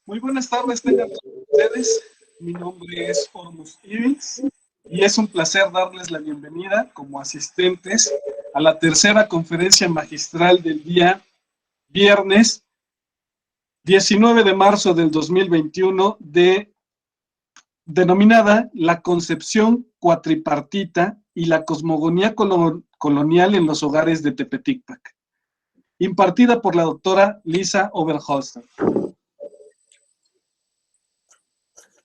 Muy buenas tardes, tengan todos ustedes. Mi nombre es Ormus Ivins y es un placer darles la bienvenida como asistentes a la tercera conferencia magistral del día viernes 19 de marzo del 2021 denominada La concepción cuatripartita y la cosmogonía colonial en los hogares de Tepeticpac, impartida por la doctora Lisa Oberholzer,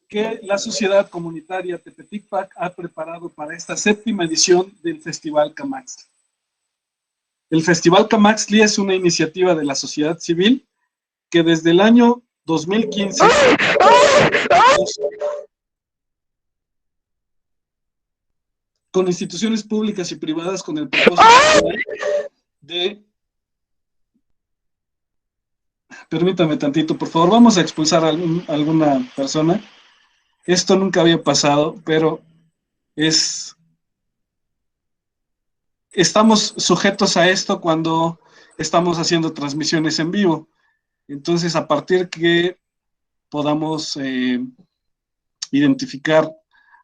que la Sociedad Comunitaria Tepeticpac ha preparado para esta séptima edición del Festival Camaxtli. El Festival Camaxtli es una iniciativa de la sociedad civil que desde el año 2015 con instituciones públicas y privadas con el propósito de... Permítame tantito, por favor, vamos a expulsar a alguna persona. Esto nunca había pasado, pero estamos sujetos a esto cuando estamos haciendo transmisiones en vivo. Entonces, a partir que podamos identificar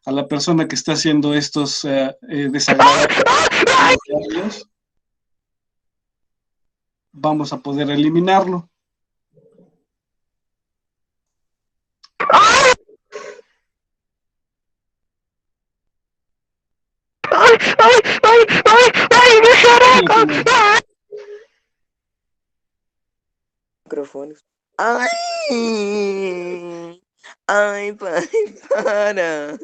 a la persona que está haciendo estos desagradables, vamos a poder eliminarlo. Microfones. Ay, ay, pai, para.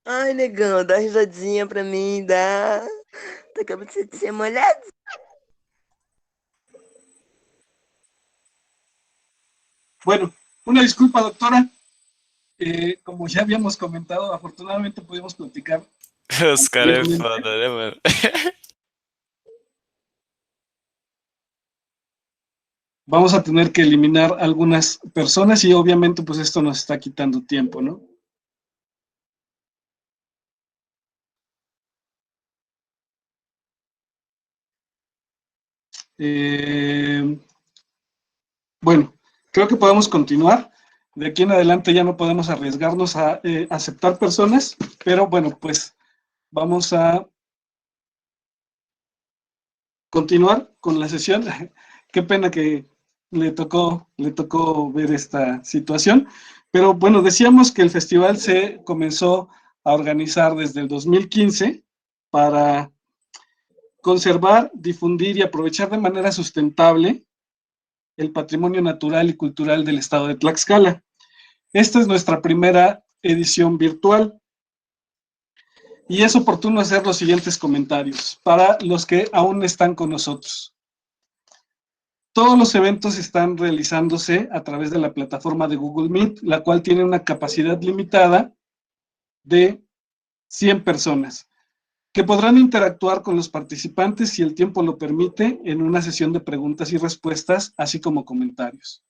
Ai, negão, dá risadinha pra mim, dá. Tá acabando de ser molhado. Bueno, una disculpa, doctora. Como ya habíamos comentado, afortunadamente pudimos platicar. Os caras é foda, né, mano? Vamos a tener que eliminar algunas personas y obviamente pues esto nos está quitando tiempo, ¿no? Bueno, creo que podemos continuar. De aquí en adelante ya no podemos arriesgarnos a aceptar personas, pero bueno, pues vamos a continuar con la sesión. Qué pena que le tocó ver esta situación, pero bueno, decíamos que el festival se comenzó a organizar desde el 2015 para conservar, difundir y aprovechar de manera sustentable el patrimonio natural y cultural del estado de Tlaxcala. Esta es nuestra primera edición virtual y es oportuno hacer los siguientes comentarios para los que aún están con nosotros. Todos los eventos están realizándose a través de la plataforma de Google Meet, la cual tiene una capacidad limitada de 100 personas, que podrán interactuar con los participantes si el tiempo lo permite en una sesión de preguntas y respuestas, así como comentarios.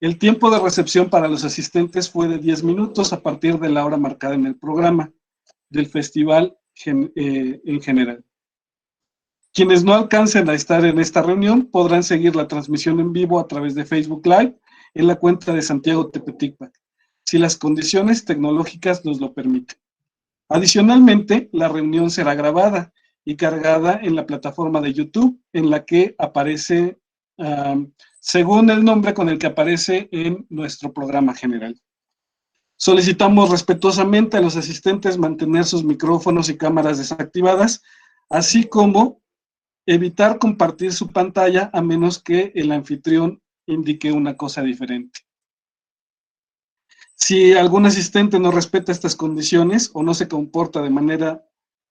El tiempo de recepción para los asistentes fue de 10 minutos a partir de la hora marcada en el programa del festival en general. Quienes no alcancen a estar en esta reunión podrán seguir la transmisión en vivo a través de Facebook Live en la cuenta de Santiago Tepeticpac, si las condiciones tecnológicas nos lo permiten. Adicionalmente, la reunión será grabada y cargada en la plataforma de YouTube, en la que aparece según el nombre con el que aparece en nuestro programa general. Solicitamos respetuosamente a los asistentes mantener sus micrófonos y cámaras desactivadas, así como evitar compartir su pantalla a menos que el anfitrión indique una cosa diferente. Si algún asistente no respeta estas condiciones o no se comporta de manera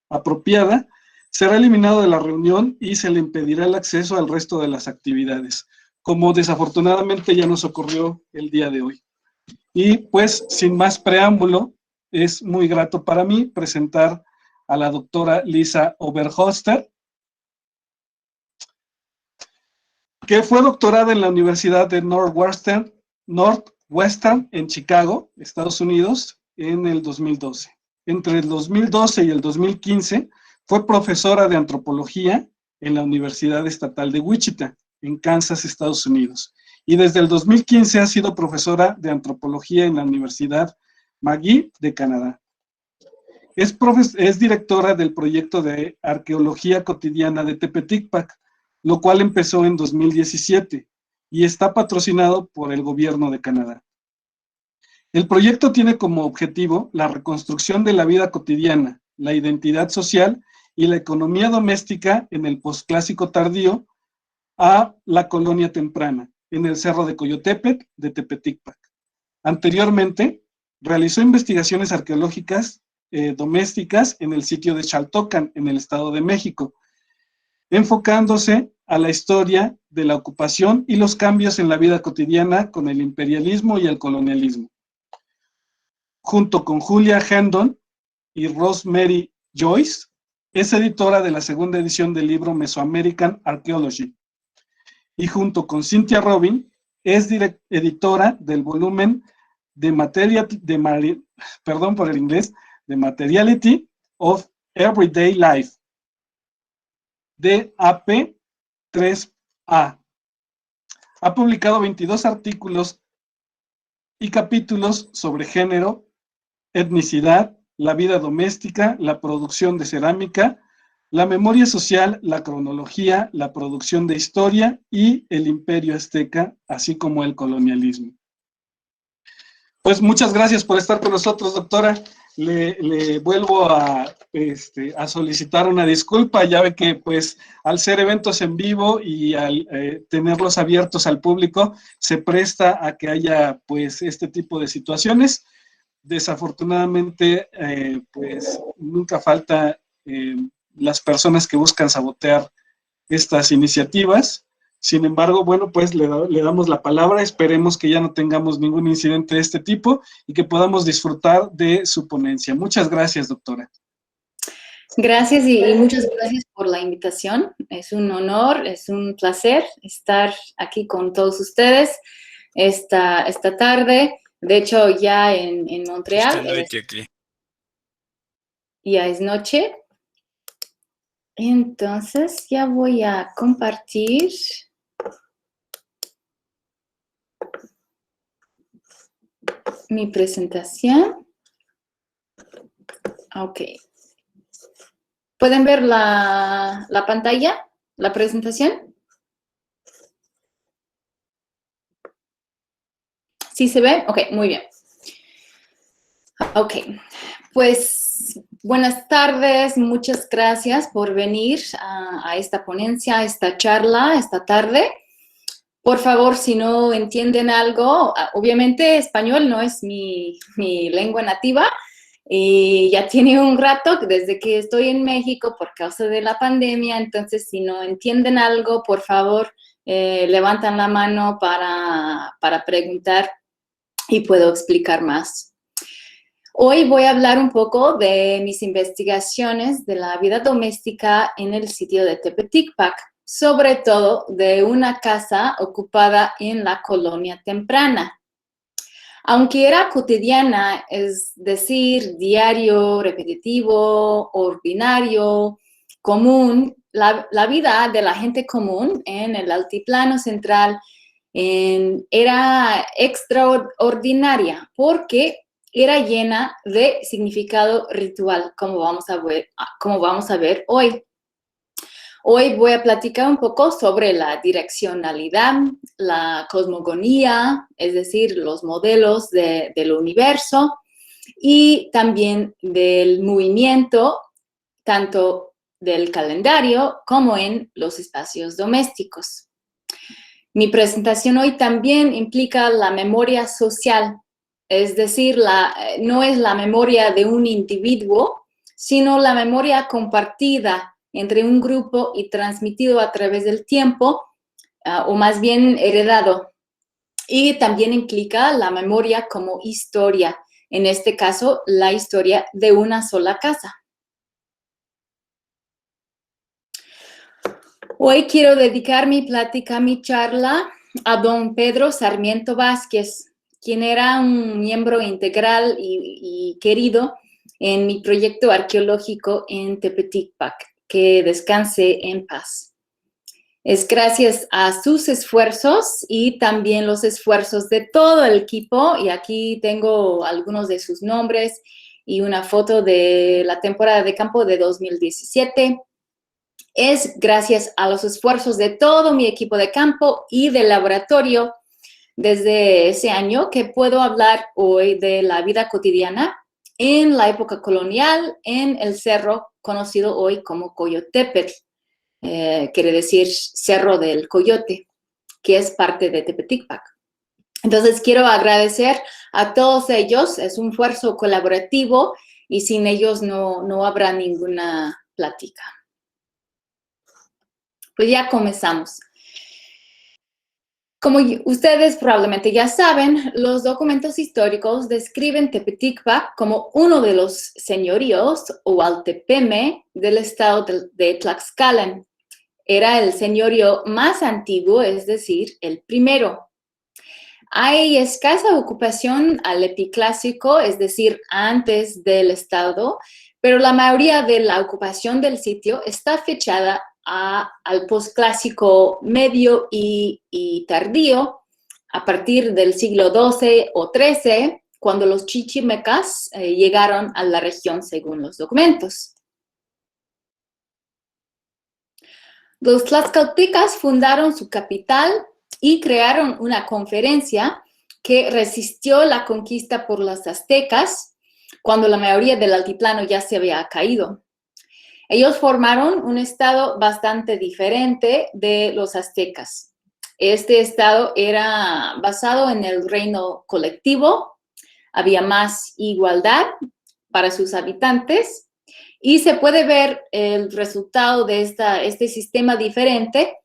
apropiada, será eliminado de la reunión y se le impedirá el acceso al resto de las actividades, como desafortunadamente ya nos ocurrió el día de hoy. Y pues, sin más preámbulo, es muy grato para mí presentar a la doctora Lisa Oberholzer, que fue doctorada en la Universidad de Northwestern en Chicago, Estados Unidos, en el 2012. Entre el 2012 y el 2015 fue profesora de antropología en la Universidad Estatal de Wichita, en Kansas, Estados Unidos. Y desde el 2015 ha sido profesora de antropología en la Universidad McGill de Canadá. Es directora del proyecto de arqueología cotidiana de Tepeticpac, lo cual empezó en 2017 y está patrocinado por el gobierno de Canadá. El proyecto tiene como objetivo la reconstrucción de la vida cotidiana, la identidad social y la economía doméstica en el posclásico tardío a la colonia temprana, en el Cerro de Coyotepec de Tepeticpac. Anteriormente, realizó investigaciones arqueológicas domésticas en el sitio de Xaltocan, en el Estado de México, enfocándose a la historia de la ocupación y los cambios en la vida cotidiana con el imperialismo y el colonialismo. Junto con Julia Hendon y Rosemary Joyce, es editora de la segunda edición del libro Mesoamerican Archaeology. Y junto con Cynthia Robin, es editora del volumen de Materiality of Everyday Life, DAP3A. Ha publicado 22 artículos y capítulos sobre género, etnicidad, la vida doméstica, la producción de cerámica, la memoria social, la cronología, la producción de historia y el imperio azteca, así como el colonialismo. Pues muchas gracias por estar con nosotros, doctora. Le vuelvo a solicitar una disculpa. Ya ve que pues al ser eventos en vivo y al tenerlos abiertos al público, se presta a que haya pues este tipo de situaciones. Desafortunadamente, pues nunca falta las personas que buscan sabotear estas iniciativas. Sin embargo, bueno, pues le damos la palabra. Esperemos que ya no tengamos ningún incidente de este tipo y que podamos disfrutar de su ponencia. Muchas gracias, doctora. Gracias y muchas gracias por la invitación. Es un honor, es un placer estar aquí con todos ustedes esta tarde. De hecho, ya en Montreal. Ya es noche. Entonces, ya voy a compartir mi presentación. Ok. ¿Pueden ver la pantalla, la presentación? ¿Sí se ve? Ok, muy bien. Ok, pues buenas tardes, muchas gracias por venir a esta ponencia, a esta charla, esta tarde. Por favor, si no entienden algo, obviamente español no es mi lengua nativa y ya tiene un rato desde que estoy en México por causa de la pandemia, entonces si no entienden algo, por favor, levantan la mano para preguntar y puedo explicar más. Hoy voy a hablar un poco de mis investigaciones de la vida doméstica en el sitio de Tepeticpac, sobre todo de una casa ocupada en la colonia temprana. Aunque era cotidiana, es decir, diario, repetitivo, ordinario, común, la vida de la gente común en el altiplano central era extraordinaria porque era llena de significado ritual, como vamos a ver hoy. Hoy voy a platicar un poco sobre la direccionalidad, la cosmogonía, es decir, los modelos del universo y también del movimiento, tanto del calendario como en los espacios domésticos. Mi presentación hoy también implica la memoria social, es decir, no es la memoria de un individuo, sino la memoria compartida entre un grupo y transmitido a través del tiempo, o más bien heredado. Y también implica la memoria como historia, en este caso, la historia de una sola casa. Hoy quiero dedicar mi plática, mi charla, a don Pedro Sarmiento Vázquez, quien era un miembro integral y querido en mi proyecto arqueológico en Tepeticpac. Que descanse en paz. Es gracias a sus esfuerzos y también los esfuerzos de todo el equipo. Y aquí tengo algunos de sus nombres y una foto de la temporada de campo de 2017. Es gracias a los esfuerzos de todo mi equipo de campo y del laboratorio desde ese año que puedo hablar hoy de la vida cotidiana en la época colonial en el cerro conocido hoy como Coyotepetl. Quiere decir Cerro del Coyote, que es parte de Tepeticpac. Entonces, quiero agradecer a todos ellos. Es un esfuerzo colaborativo y sin ellos no habrá ninguna plática. Pues ya comenzamos. Como ustedes probablemente ya saben, los documentos históricos describen Tepeticpac como uno de los señoríos o altepeme del estado de Tlaxcala. Era el señorío más antiguo, es decir, el primero. Hay escasa ocupación al epiclásico, es decir, antes del estado, pero la mayoría de la ocupación del sitio está fechada al posclásico medio y tardío, a partir del siglo XII o XIII, cuando los chichimecas llegaron a la región según los documentos. Los tlaxcaltecas fundaron su capital y crearon una conferencia que resistió la conquista por los aztecas cuando la mayoría del altiplano ya se había caído. Ellos formaron un estado bastante diferente de los aztecas. Este estado era basado en el reino colectivo, había más igualdad para sus habitantes y se puede ver el resultado de este sistema diferente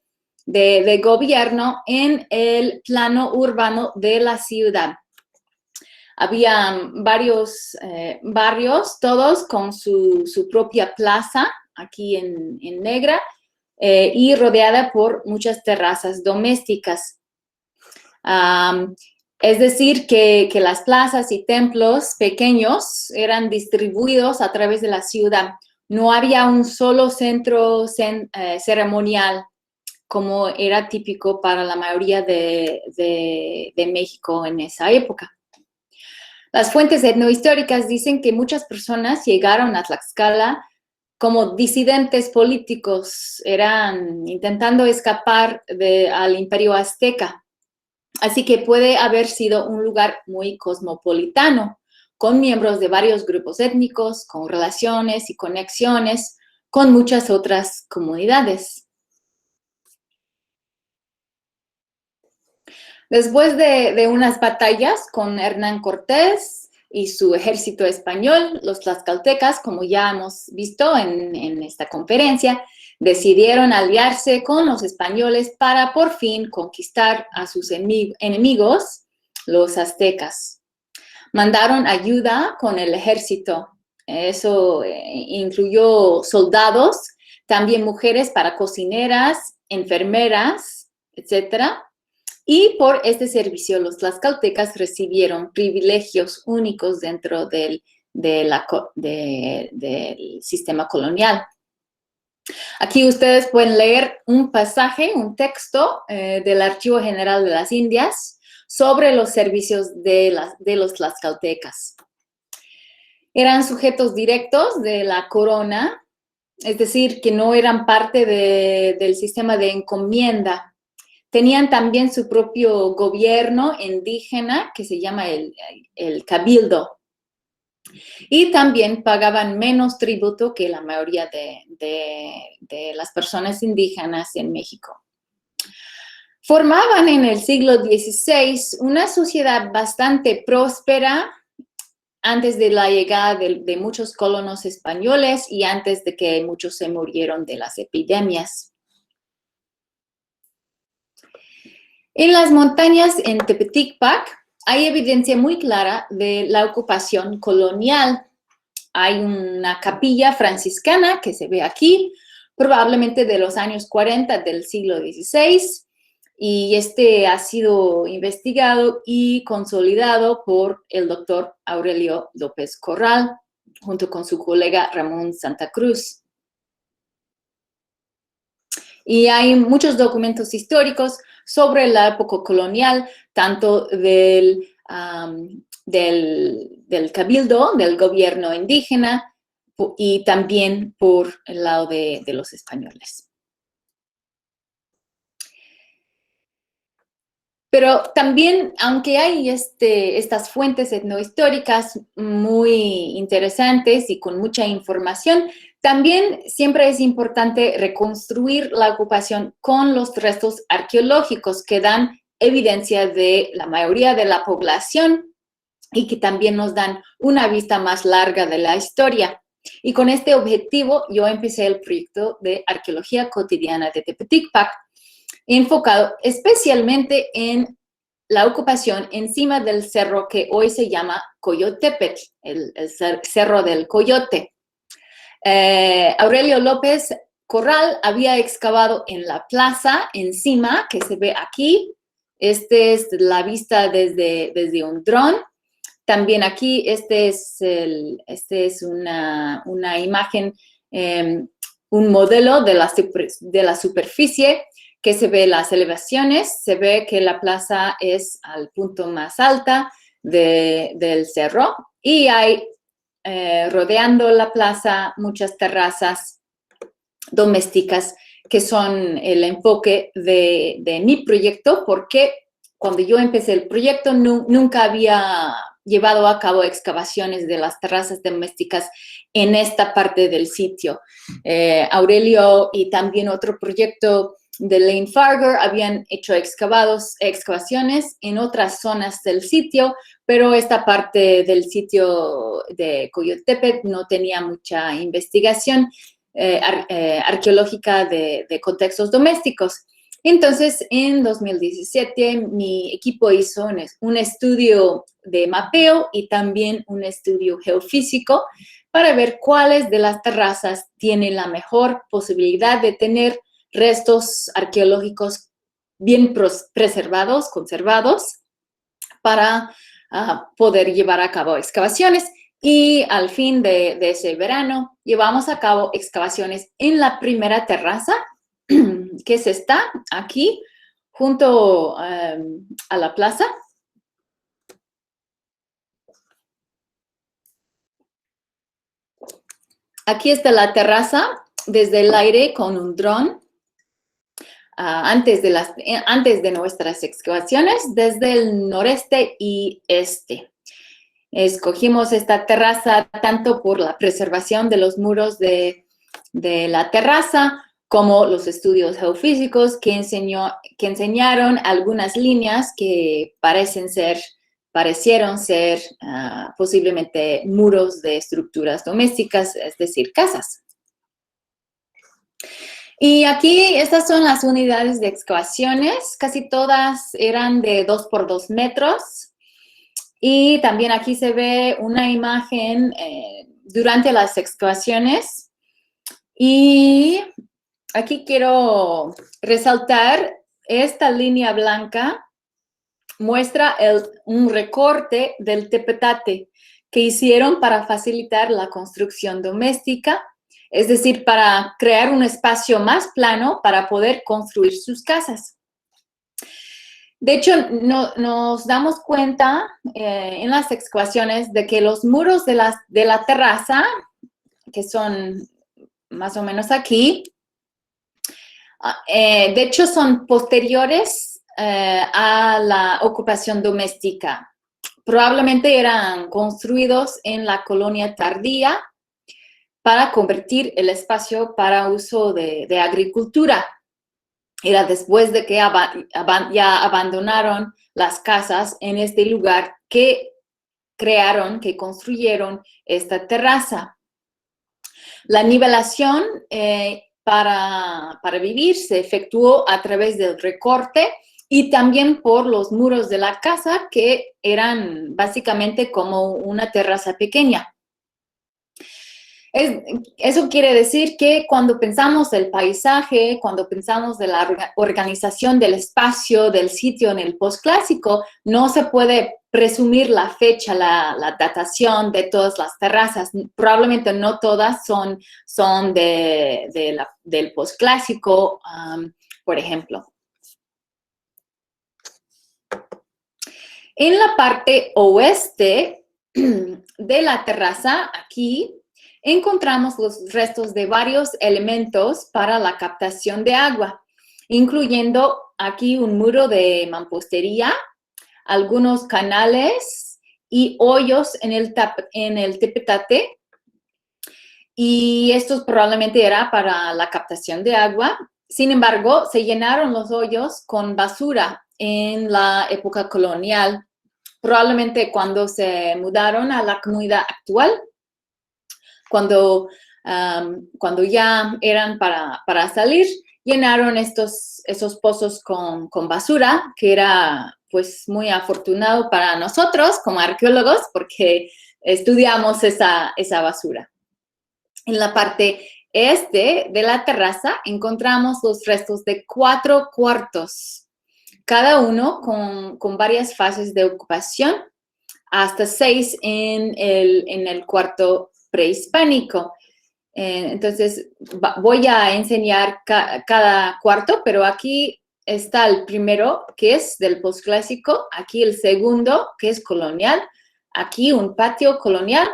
de gobierno en el plano urbano de la ciudad. Había varios barrios, todos con su propia plaza, aquí en negra, y rodeada por muchas terrazas domésticas. Es decir, que las plazas y templos pequeños eran distribuidos a través de la ciudad. No había un solo centro ceremonial, como era típico para la mayoría de México en esa época. Las fuentes etnohistóricas dicen que muchas personas llegaron a Tlaxcala como disidentes políticos, eran intentando escapar al imperio azteca. Así que puede haber sido un lugar muy cosmopolitano, con miembros de varios grupos étnicos, con relaciones y conexiones con muchas otras comunidades. Después de unas batallas con Hernán Cortés y su ejército español, los tlaxcaltecas, como ya hemos visto en esta conferencia, decidieron aliarse con los españoles para por fin conquistar a sus enemigos, los aztecas. Mandaron ayuda con el ejército. Eso incluyó soldados, también mujeres para cocineras, enfermeras, etc. Y por este servicio los tlaxcaltecas recibieron privilegios únicos dentro del sistema colonial. Aquí ustedes pueden leer un pasaje, un texto del Archivo General de las Indias sobre los servicios de los tlaxcaltecas. Eran sujetos directos de la corona, es decir, que no eran parte del sistema de encomienda. Tenían también su propio gobierno indígena que se llama el cabildo. Y también pagaban menos tributo que la mayoría de las personas indígenas en México. Formaban en el siglo XVI una sociedad bastante próspera antes de la llegada de muchos colonos españoles y antes de que muchos se murieron de las epidemias. En las montañas en Tepeticpac hay evidencia muy clara de la ocupación colonial. Hay una capilla franciscana que se ve aquí, probablemente de los años 40 del siglo XVI, y este ha sido investigado y consolidado por el doctor Aurelio López Corral, junto con su colega Ramón Santa Cruz. Y hay muchos documentos históricos sobre la época colonial, tanto del cabildo, del gobierno indígena, y también por el lado de los españoles. Pero también, aunque hay estas fuentes etnohistóricas muy interesantes y con mucha información, también siempre es importante reconstruir la ocupación con los restos arqueológicos que dan evidencia de la mayoría de la población y que también nos dan una vista más larga de la historia. Y con este objetivo yo empecé el proyecto de Arqueología Cotidiana de Tepeticpac, enfocado especialmente en la ocupación encima del cerro que hoy se llama Coyotepetl, el Cerro del Coyote. Aurelio López Corral había excavado en la plaza encima, que se ve aquí. Esta es la vista desde un dron. También aquí, este es una imagen, un modelo de la superficie, que se ve las elevaciones, se ve que la plaza es al punto más alta del cerro y hay rodeando la plaza muchas terrazas domésticas que son el enfoque de mi proyecto, porque cuando yo empecé el proyecto nunca había llevado a cabo excavaciones de las terrazas domésticas en esta parte del sitio. Aurelio y también otro proyecto de Lane Farger habían hecho excavaciones en otras zonas del sitio, pero esta parte del sitio de Coyotepetl no tenía mucha investigación arqueológica de contextos domésticos. Entonces, en 2017, mi equipo hizo un estudio de mapeo y también un estudio geofísico para ver cuáles de las terrazas tienen la mejor posibilidad de tener restos arqueológicos bien preservados, conservados, para poder llevar a cabo excavaciones. Y al fin de ese verano, llevamos a cabo excavaciones en la primera terraza, que se está aquí, junto a la plaza. Aquí está la terraza desde el aire con un dron. Antes de nuestras excavaciones, desde el noreste y este. Escogimos esta terraza tanto por la preservación de los muros de la terraza, como los estudios geofísicos que enseñaron algunas líneas que parecieron ser posiblemente muros de estructuras domésticas, es decir, casas. Y aquí estas son las unidades de excavaciones, casi todas eran de 2 por 2 metros. Y también aquí se ve una imagen durante las excavaciones. Y aquí quiero resaltar esta línea blanca, muestra un recorte del tepetate que hicieron para facilitar la construcción doméstica. Es decir, para crear un espacio más plano para poder construir sus casas. De hecho, nos damos cuenta en las excavaciones de que los muros de la terraza, que son más o menos aquí, de hecho son posteriores a la ocupación doméstica. Probablemente eran construidos en la colonia tardía, para convertir el espacio para uso de agricultura. Era después de que ya abandonaron las casas en este lugar que construyeron esta terraza. La nivelación para vivir se efectuó a través del recorte y también por los muros de la casa, que eran básicamente como una terraza pequeña. Eso quiere decir que cuando pensamos del paisaje, cuando pensamos de la organización del espacio, del sitio en el posclásico, no se puede presumir la fecha, la datación de todas las terrazas. Probablemente no todas son del posclásico, por ejemplo. En la parte oeste de la terraza, aquí, encontramos los restos de varios elementos para la captación de agua, incluyendo aquí un muro de mampostería, algunos canales y hoyos en el tepetate. Y estos probablemente era para la captación de agua. Sin embargo, se llenaron los hoyos con basura en la época colonial, probablemente cuando se mudaron a la comunidad actual, cuando ya eran para salir, llenaron esos pozos con basura, que era pues muy afortunado para nosotros como arqueólogos porque estudiamos esa basura. En la parte este de la terraza encontramos los restos de 4 cuartos, cada uno con varias fases de ocupación, hasta 6 en el cuarto prehispánico. Entonces, voy a enseñar cada cuarto, pero aquí está el primero, que es del posclásico, aquí el segundo, que es colonial, aquí un patio colonial,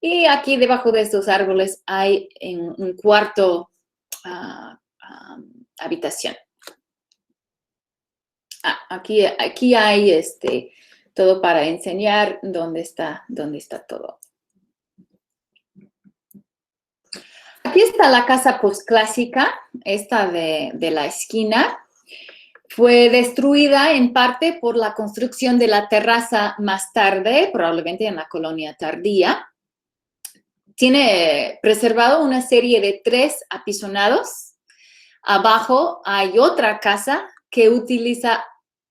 y aquí debajo de estos árboles hay un cuarto habitación. Aquí hay todo para enseñar dónde está todo. Aquí está la casa posclásica, esta de la esquina. Fue destruida en parte por la construcción de la terraza más tarde, probablemente en la colonia tardía. Tiene preservado una serie de 3 apisonados. Abajo hay otra casa que utiliza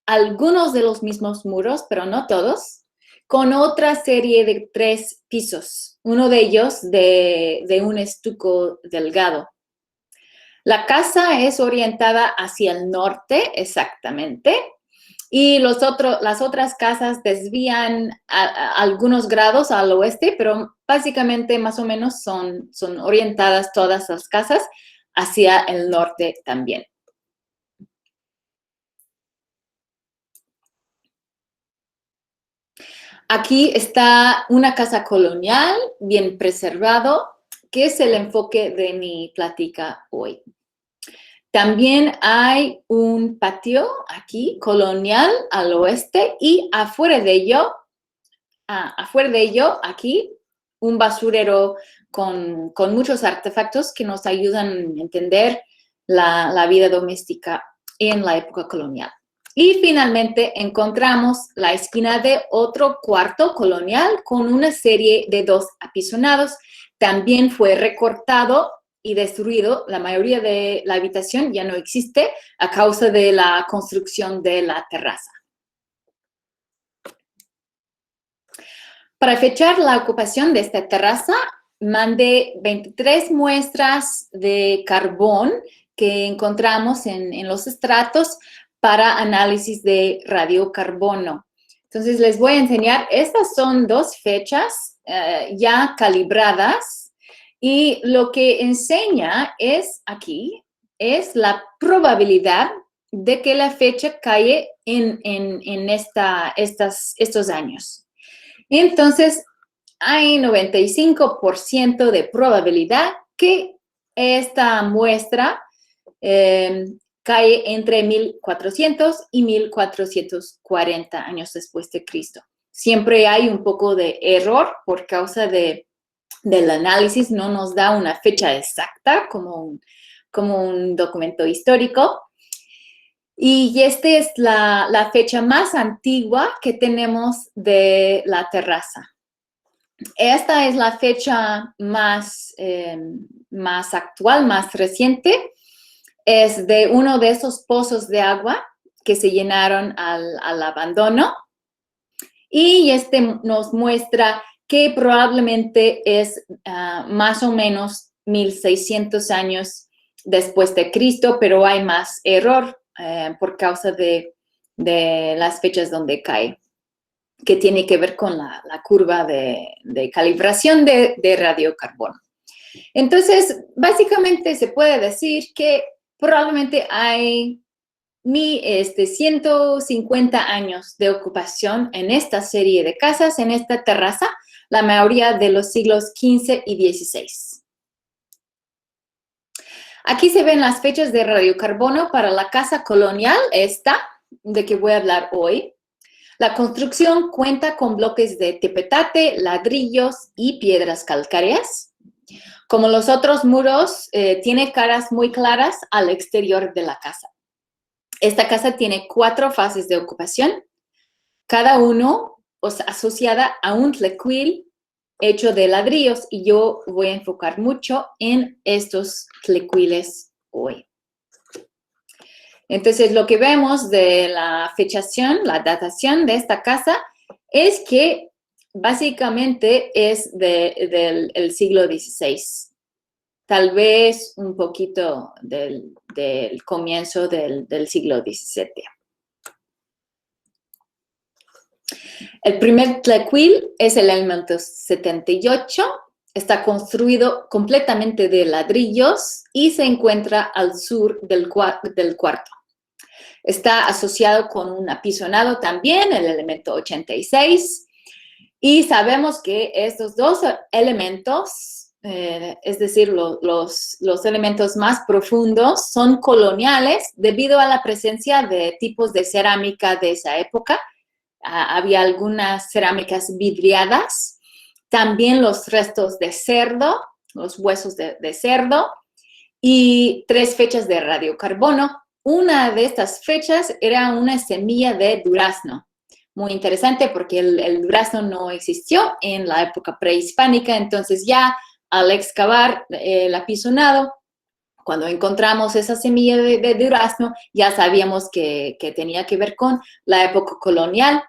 algunos de los mismos muros, pero no todos, con otra serie de 3 pisos, uno de ellos de un estuco delgado. La casa es orientada hacia el norte, exactamente, y las otras casas desvían algunos grados al oeste, pero básicamente más o menos son orientadas todas las casas hacia el norte también. Aquí está una casa colonial bien preservado, que es el enfoque de mi plática hoy. También hay un patio aquí colonial al oeste y afuera de ello, aquí un basurero con muchos artefactos que nos ayudan a entender la vida doméstica en la época colonial. Y finalmente encontramos la esquina de otro cuarto colonial con una serie de 2 apisonados. También fue recortado y destruido. La mayoría de la habitación ya no existe a causa de la construcción de la terraza. Para fechar la ocupación de esta terraza, mandé 23 muestras de carbón que encontramos en los estratos para análisis de radiocarbono. Entonces, les voy a enseñar. Estas son 2 fechas ya calibradas. Y lo que enseña es la probabilidad de que la fecha cae en estos años. Entonces, hay 95% de probabilidad que esta muestra cae entre 1400 y 1440 años después de Cristo. Siempre hay un poco de error por causa del análisis, no nos da una fecha exacta como un documento histórico. Y esta es la fecha más antigua que tenemos de la terraza. Esta es la fecha más actual, más reciente. Es de uno de esos pozos de agua que se llenaron al abandono. Y nos muestra que probablemente es más o menos 1600 años después de Cristo, pero hay más error por causa de las fechas donde cae. que tiene que ver con la curva de calibración de radiocarbono. Entonces, básicamente se puede decir que probablemente hay 150 años de ocupación en esta serie de casas, en esta terraza, la mayoría de los siglos XV y XVI. Aquí se ven las fechas de radiocarbono para la casa colonial, esta, de que voy a hablar hoy. La construcción cuenta con bloques de tepetate, ladrillos y piedras calcáreas. Como los otros muros, tiene caras muy claras al exterior de la casa. Esta casa tiene 4 fases de ocupación, cada uno asociada a un tlecuil hecho de ladrillos, y yo voy a enfocar mucho en estos tlecuiles hoy. Entonces, lo que vemos de la fechación, la datación de esta casa, es que básicamente es del siglo XVI. Tal vez un poquito del comienzo del siglo XVII. El primer tlecuil es el elemento 78. Está construido completamente de ladrillos y se encuentra al sur del cuarto. Está asociado con un apisonado también, el elemento 86. Y sabemos que estos dos elementos, es decir, los elementos más profundos, son coloniales debido a la presencia de tipos de cerámica de esa época. Había algunas cerámicas vidriadas, también los restos de cerdo, los huesos de cerdo, y 3 fechas de radiocarbono. Una de estas fechas era una semilla de durazno. Muy interesante porque el durazno no existió en la época prehispánica, entonces ya al excavar el apisonado, cuando encontramos esa semilla de durazno, ya sabíamos que tenía que ver con la época colonial,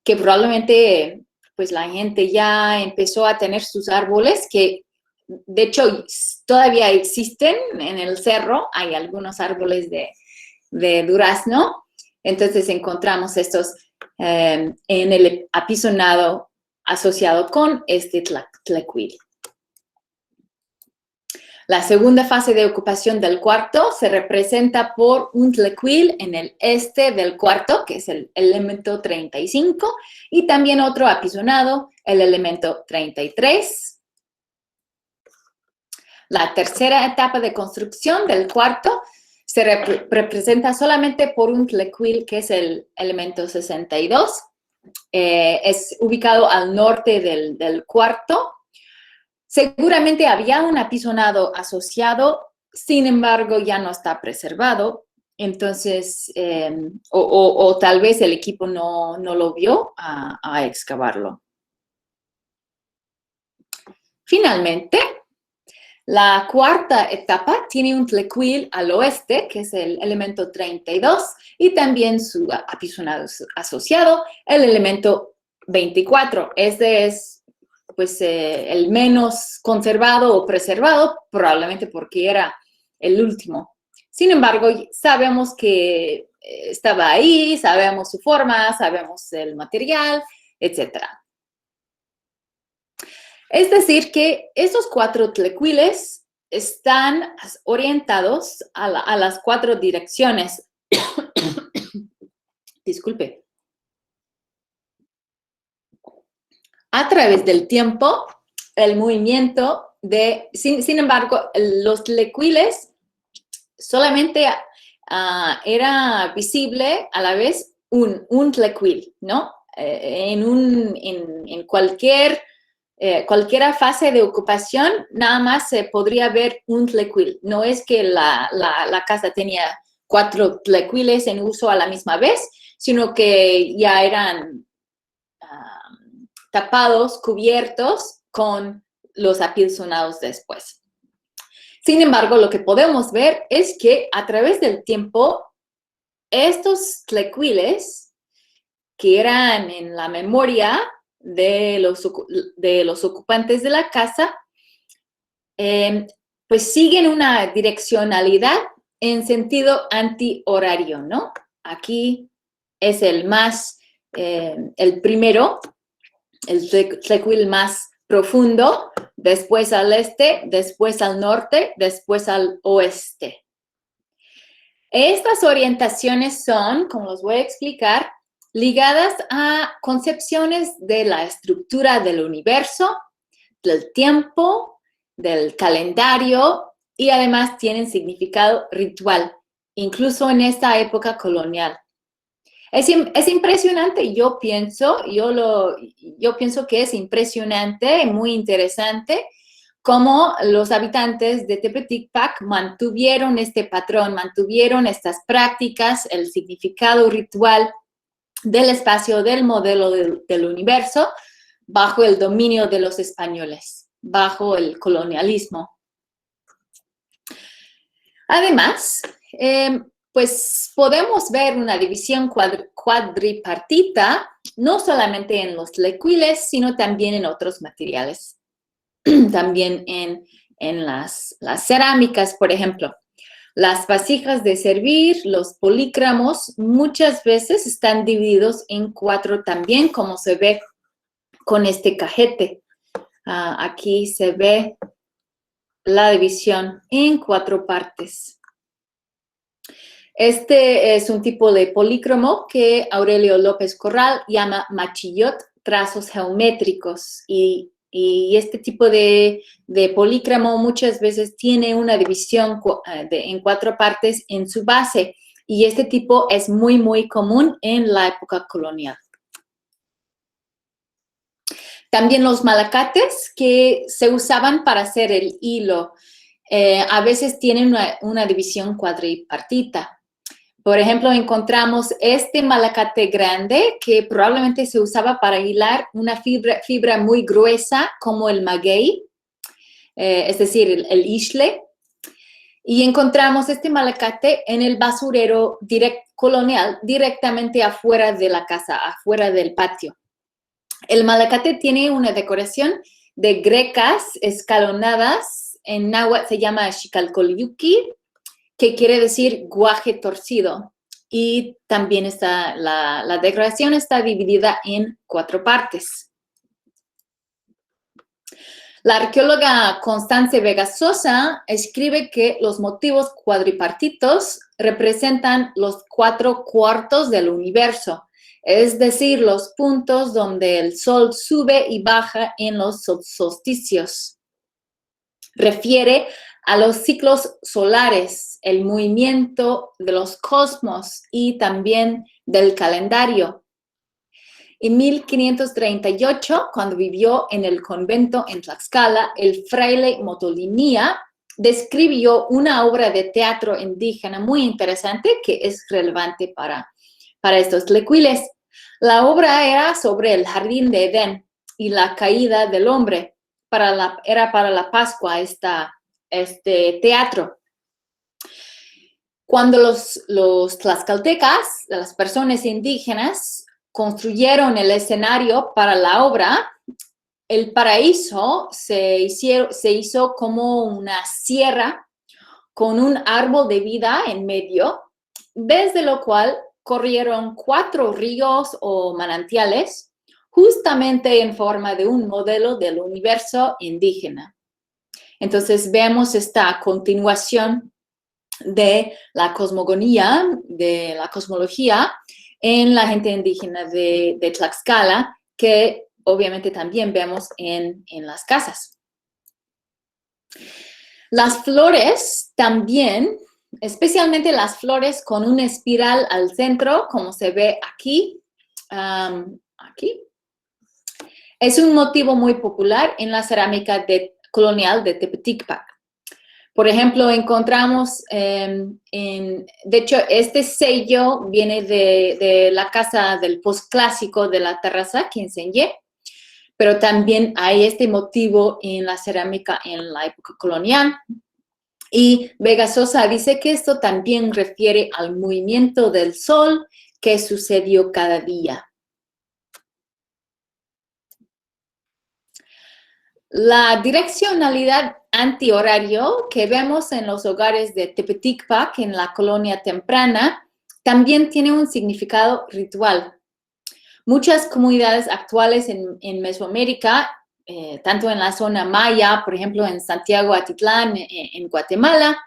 que probablemente pues la gente ya empezó a tener sus árboles, que de hecho todavía existen en el cerro, hay algunos árboles de durazno. Entonces encontramos estos en el apisonado asociado con este tlecuil. La segunda fase de ocupación del cuarto se representa por un tlecuil en el este del cuarto, que es el elemento 35, y también otro apisonado, el elemento 33. La tercera etapa de construcción del cuarto se representa solamente por un tlecuil, que es el elemento 62. Es ubicado al norte del cuarto. Seguramente había un apisonado asociado, sin embargo, ya no está preservado. Entonces, o tal vez el equipo no lo vio a excavarlo. Finalmente, la cuarta etapa tiene un tlecuil al oeste, que es el elemento 32, y también su apisonado asociado, el elemento 24. Este es pues, el menos conservado o preservado, probablemente porque era el último. Sin embargo, sabemos que estaba ahí, sabemos su forma, sabemos el material, etc. Es decir, que estos 4 tlecuiles están orientados a las 4 direcciones. Disculpe. A través del tiempo, el movimiento sin embargo, los tlecuiles solamente era visible a la vez un tlecuil, ¿no? En cualquier fase de ocupación, nada más se podría ver un tlecuil. No es que la casa tenía 4 tlecuiles en uso a la misma vez, sino que ya eran tapados, cubiertos con los apisonados después. Sin embargo, lo que podemos ver es que a través del tiempo, estos tlecuiles, que eran en la memoria de los ocupantes de la casa, pues siguen una direccionalidad en sentido antihorario, ¿no? Aquí es el más el primero, el tlecuil más profundo, después al este, después al norte, después al oeste. Estas orientaciones son, como los voy a explicar, ligadas a concepciones de la estructura del universo, del tiempo, del calendario y además tienen significado ritual, incluso en esta época colonial. Es impresionante, yo pienso que es impresionante y muy interesante cómo los habitantes de Tepeticpac mantuvieron este patrón, mantuvieron estas prácticas, el significado ritual del espacio, del modelo del universo, bajo el dominio de los españoles, bajo el colonialismo. Además, pues podemos ver una división cuadripartita, no solamente en los tlecuiles, sino también en otros materiales. También en las cerámicas, por ejemplo. Las vasijas de servir, los polícramos, muchas veces están divididos en 4 también, como se ve con este cajete. Aquí se ve la división en 4 partes. Este es un tipo de polícromo que Aurelio López Corral llama machillot, trazos geométricos, y este tipo de polícromo muchas veces tiene una división en 4 partes en su base, y este tipo es muy, muy común en la época colonial. También los malacates que se usaban para hacer el hilo, a veces tienen una división cuadripartita. Por ejemplo, encontramos este malacate grande que probablemente se usaba para hilar una fibra muy gruesa como el maguey, es decir, el ixtle. Y encontramos este malacate en el basurero colonial, directamente afuera de la casa, afuera del patio. El malacate tiene una decoración de grecas escalonadas, en náhuatl se llama xicalcolyuqui, que quiere decir guaje torcido. Y también la decoración está dividida en 4 partes. La arqueóloga Constance Vega Sosa escribe que los motivos cuadripartitos representan los 4 cuartos del universo, es decir, los puntos donde el sol sube y baja en los solsticios. Refiere a los ciclos solares, el movimiento de los cosmos y también del calendario. En 1538, cuando vivió en el convento en Tlaxcala, el fraile Motolinía describió una obra de teatro indígena muy interesante que es relevante para estos tlecuiles. La obra era sobre el jardín de Edén y la caída del hombre. Era para la Pascua este teatro. Cuando los tlaxcaltecas, las personas indígenas, construyeron el escenario para la obra, el paraíso se hizo como una sierra con un árbol de vida en medio, desde lo cual corrieron 4 ríos o manantiales, justamente en forma de un modelo del universo indígena. Entonces vemos esta continuación de la cosmogonía, de la cosmología en la gente indígena de Tlaxcala, que obviamente también vemos en las casas. Las flores también, especialmente las flores con una espiral al centro, como se ve aquí, aquí, es un motivo muy popular en la cerámica colonial de Tepeticpac. Por ejemplo, encontramos, de hecho, este sello viene de la casa del posclásico de la terraza, Quinceñé, pero también hay este motivo en la cerámica en la época colonial. Y Vega Sosa dice que esto también refiere al movimiento del sol que sucedió cada día. La direccionalidad antihorario que vemos en los hogares de Tepeticpac en la colonia temprana también tiene un significado ritual. Muchas comunidades actuales en Mesoamérica, tanto en la zona maya, por ejemplo, en Santiago Atitlán, en Guatemala,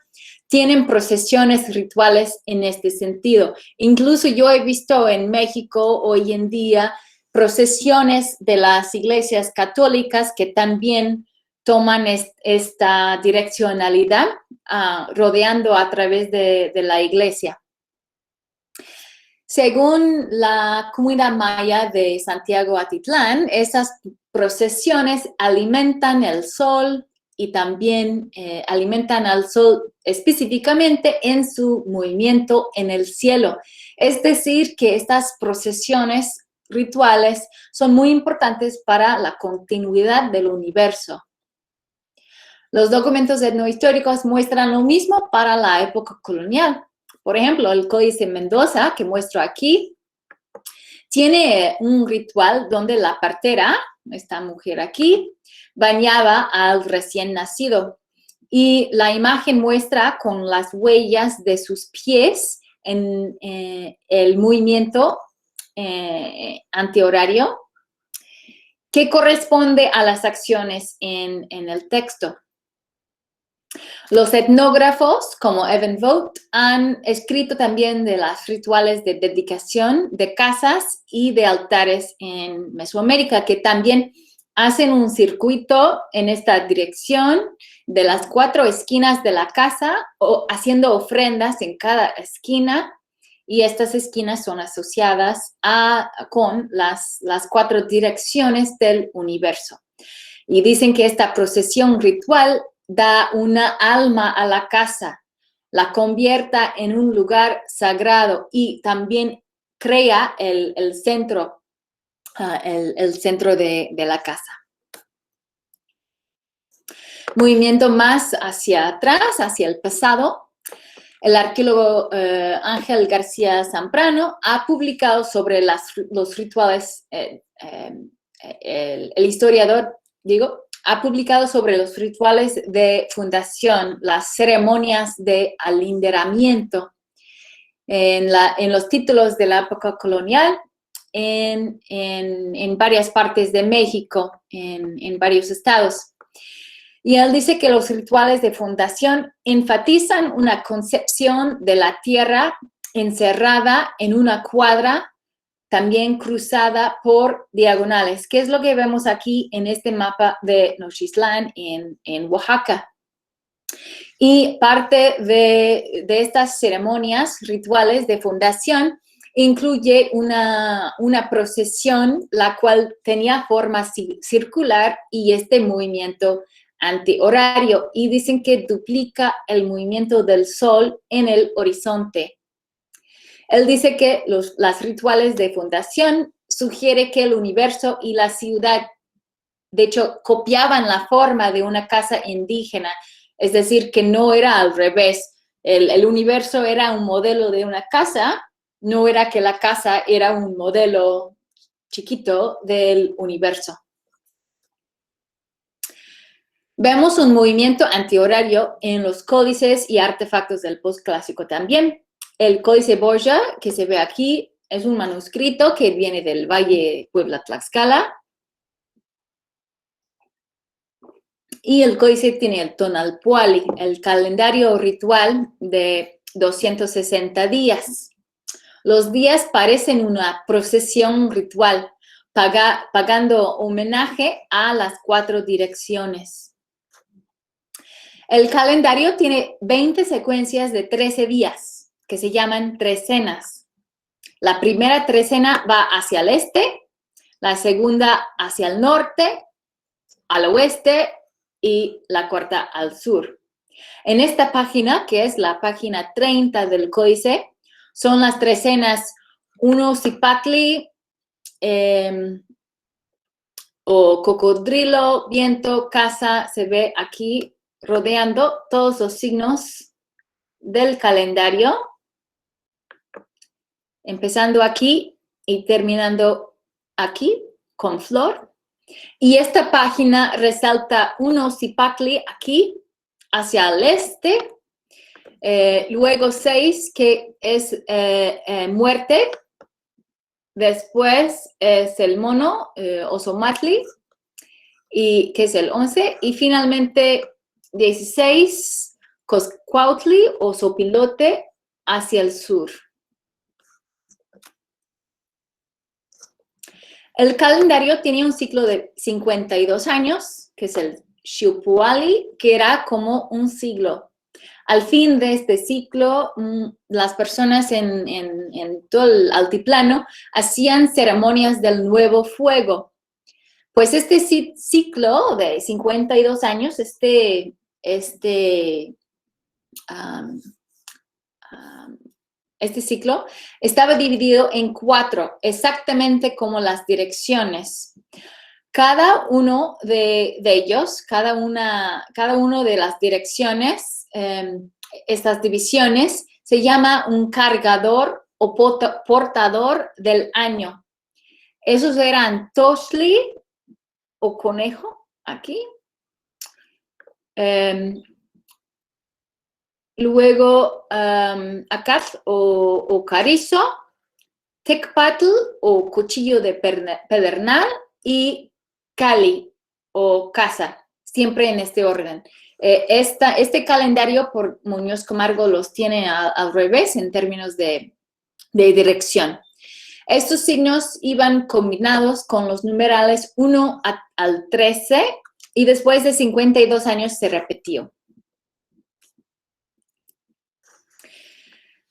tienen procesiones rituales en este sentido. Incluso yo he visto en México hoy en día procesiones de las iglesias católicas que también toman esta direccionalidad rodeando a través de la iglesia. Según la comunidad maya de Santiago Atitlán, esas procesiones alimentan el sol y también alimentan al sol específicamente en su movimiento en el cielo. Es decir, que estas procesiones rituales son muy importantes para la continuidad del universo. Los documentos etnohistóricos muestran lo mismo para la época colonial. Por ejemplo, el Códice Mendoza, que muestro aquí, tiene un ritual donde la partera, esta mujer aquí, bañaba al recién nacido. Y la imagen muestra con las huellas de sus pies en el movimiento antihorario que corresponde a las acciones en el texto. Los etnógrafos, como Evan Vogt, han escrito también de los rituales de dedicación de casas y de altares en Mesoamérica, que también hacen un circuito en esta dirección de las 4 esquinas de la casa, o haciendo ofrendas en cada esquina, y estas esquinas son asociadas con las 4 direcciones del universo. Y dicen que esta procesión ritual da una alma a la casa, la convierta en un lugar sagrado y también crea el centro, el centro de la casa. Movimiento más hacia atrás, hacia el pasado. El arqueólogo Ángel García Zambrano ha publicado sobre los rituales, el historiador, ha publicado sobre los rituales de fundación, las ceremonias de alinderamiento en los títulos de la época colonial en varias partes de México, en varios estados. Y él dice que los rituales de fundación enfatizan una concepción de la tierra encerrada en una cuadra, también cruzada por diagonales, que es lo que vemos aquí en este mapa de Nochistlán en Oaxaca. Y parte de estas ceremonias rituales de fundación incluye una procesión, la cual tenía forma circular y este movimiento antihorario, y dicen que duplica el movimiento del sol en el horizonte. Él dice que los rituales de fundación sugiere que el universo y la ciudad, de hecho, copiaban la forma de una casa indígena, es decir, que no era al revés. El universo era un modelo de una casa, no era que la casa era un modelo chiquito del universo. Vemos un movimiento antihorario en los códices y artefactos del postclásico también. El Códice Borja, que se ve aquí, es un manuscrito que viene del Valle Puebla-Tlaxcala. Y el códice tiene el Tonalpuali, el calendario ritual de 260 días. Los días parecen una procesión ritual, pagando homenaje a las 4 direcciones. El calendario tiene 20 secuencias de 13 días, que se llaman trecenas. La primera trecena va hacia el este, la segunda hacia el norte, al oeste y la cuarta al sur. En esta página, que es la página 30 del códice, son las trecenas Unocipactli, o cocodrilo, viento, casa, se ve aquí rodeando todos los signos del calendario, empezando aquí y terminando aquí con flor. Y esta página resalta Unocipactli aquí hacia el este, luego 6, que es muerte, después es el mono, Ozomatli, y, que es el 11, y finalmente 16, Coscuautli o Sopilote hacia el sur. El calendario tenía un ciclo de 52 años, que es el Xiupuali, que era como un siglo. Al fin de este ciclo, las personas en todo el altiplano hacían ceremonias del nuevo fuego. Pues este ciclo de 52 años, este ciclo estaba dividido en 4, exactamente como las direcciones. Cada uno de ellos, cada uno de las direcciones, estas divisiones, se llama un cargador o portador del año. Esos eran Toshli o conejo, aquí. Luego, Akat o carizo, Tecpatl o cuchillo de pedernal y Cali o casa, siempre en este orden. Este calendario por Muñoz Camargo los tiene al revés en términos de dirección. Estos signos iban combinados con los numerales 1 al 13 y después de 52 años se repitió.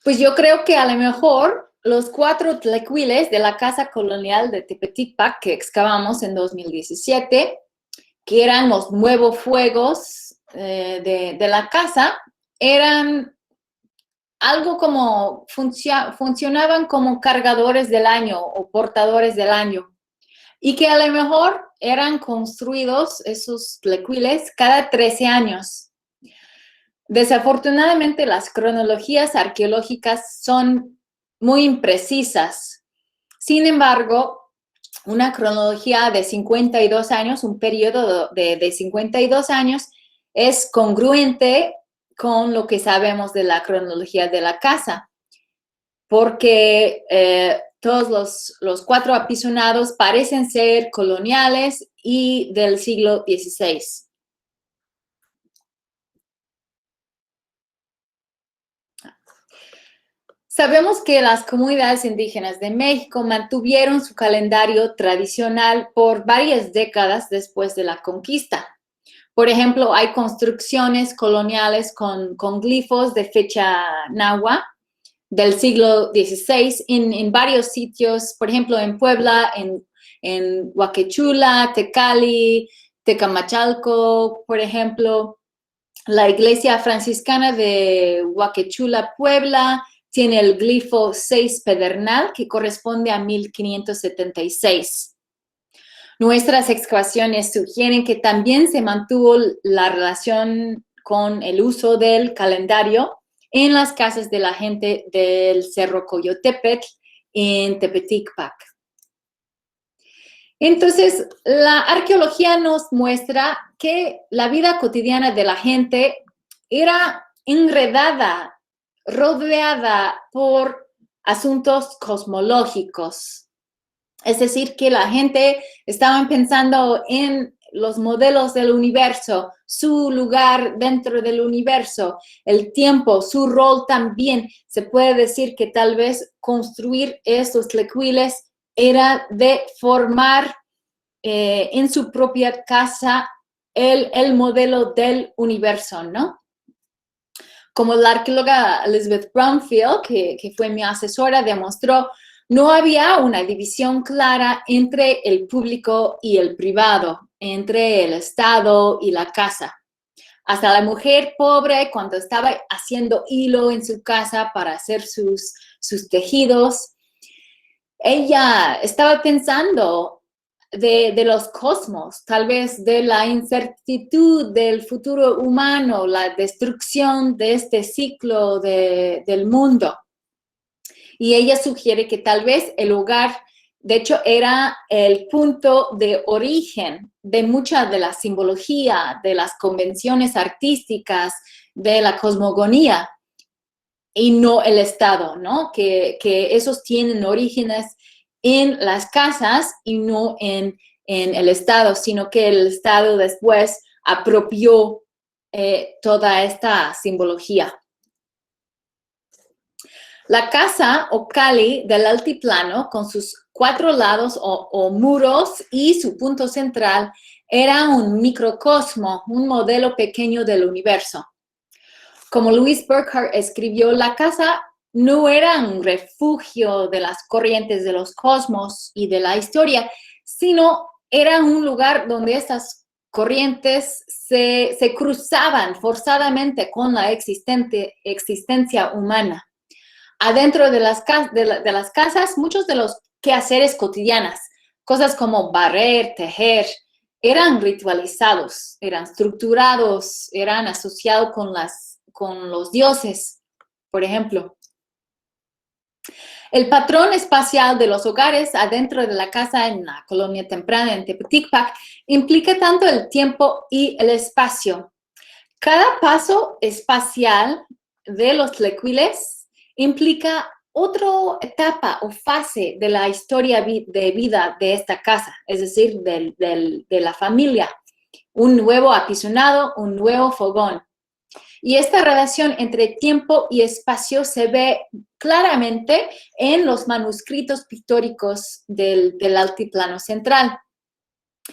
Pues yo creo que a lo mejor los 4 tlecuiles de la Casa Colonial de Tepeticpac que excavamos en 2017, que eran los nuevos fuegos de la casa, eran algo como, funcionaban como cargadores del año o portadores del año. Y que a lo mejor eran construidos esos tlecuiles cada 13 años. Desafortunadamente, las cronologías arqueológicas son muy imprecisas. Sin embargo, una cronología de 52 años, un periodo de 52 años, es congruente con lo que sabemos de la cronología de la casa, porque todos los 4 apisonados parecen ser coloniales y del siglo XVI. Sabemos que las comunidades indígenas de México mantuvieron su calendario tradicional por varias décadas después de la conquista. Por ejemplo, hay construcciones coloniales con glifos de fecha náhuatl del siglo XVI en varios sitios, por ejemplo, en Puebla, en Huaquechula, Tecali, Tecamachalco, por ejemplo. La iglesia franciscana de Huaquechula, Puebla, tiene el glifo 6 pedernal, que corresponde a 1576. Nuestras excavaciones sugieren que también se mantuvo la relación con el uso del calendario en las casas de la gente del Cerro Coyotepetl en Tepeticpac. Entonces, la arqueología nos muestra que la vida cotidiana de la gente era enredada, rodeada por asuntos cosmológicos. Es decir, que la gente estaba pensando en los modelos del universo, su lugar dentro del universo, el tiempo, su rol también. Se puede decir que tal vez construir estos tlecuiles era de formar en su propia casa el modelo del universo, ¿no? Como la arqueóloga Elizabeth Brownfield, que fue mi asesora, demostró, no había una división clara entre el público y el privado, entre el Estado y la casa. Hasta la mujer pobre, cuando estaba haciendo hilo en su casa para hacer sus tejidos, ella estaba pensando de los cosmos, tal vez de la incertidumbre del futuro humano, la destrucción de este ciclo del mundo. Y ella sugiere que tal vez el hogar, de hecho, era el punto de origen de mucha de la simbología, de las convenciones artísticas, de la cosmogonía, y no el Estado, ¿no? Que esos tienen orígenes en las casas y no en el Estado, sino que el Estado después apropió toda esta simbología. La casa o cali del altiplano, con sus 4 lados o muros y su punto central, era un microcosmo, un modelo pequeño del universo. Como Louise Burkhardt escribió, la casa no era un refugio de las corrientes de los cosmos y de la historia, sino era un lugar donde estas corrientes se cruzaban forzadamente con la existencia humana. Adentro de las casas, muchos de los quehaceres cotidianos, cosas como barrer, tejer, eran ritualizados, eran estructurados, eran asociados con los dioses, por ejemplo. El patrón espacial de los hogares adentro de la casa en la colonia temprana en Tepeticpac implica tanto el tiempo y el espacio. Cada paso espacial de los tlecuiles implica otra etapa o fase de la historia de vida de esta casa, es decir, de la familia. Un nuevo apisonado, un nuevo fogón. Y esta relación entre tiempo y espacio se ve claramente en los manuscritos pictóricos del altiplano central.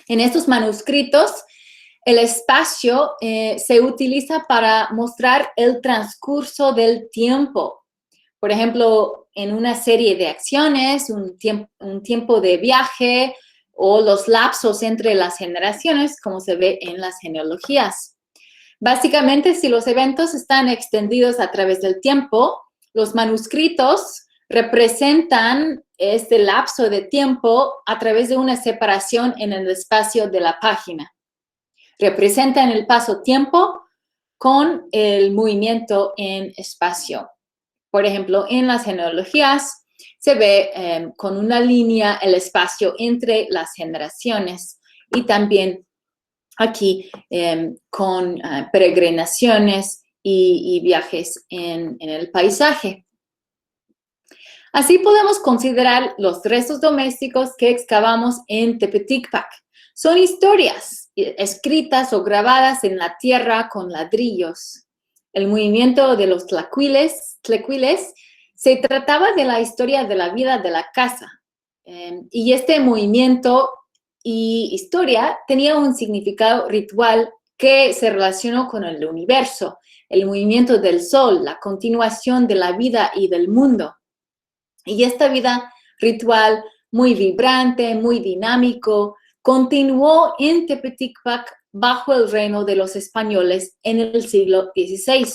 En estos manuscritos, el espacio se utiliza para mostrar el transcurso del tiempo. Por ejemplo, en una serie de acciones, un tiempo de viaje o los lapsos entre las generaciones, como se ve en las genealogías. Básicamente, si los eventos están extendidos a través del tiempo, los manuscritos representan este lapso de tiempo a través de una separación en el espacio de la página. Representan el paso-tiempo con el movimiento en espacio. Por ejemplo, en las genealogías se ve con una línea el espacio entre las generaciones y también aquí con peregrinaciones y viajes en el paisaje. Así podemos considerar los restos domésticos que excavamos en Tepeticpac. Son historias escritas o grabadas en la tierra con ladrillos. El movimiento de los tlecuiles se trataba de la historia de la vida de la casa. Y este movimiento y historia tenía un significado ritual que se relacionó con el universo, el movimiento del sol, la continuación de la vida y del mundo. Y esta vida ritual muy vibrante, muy dinámico, continuó en Tepeticpac bajo el reino de los españoles en el siglo XVI.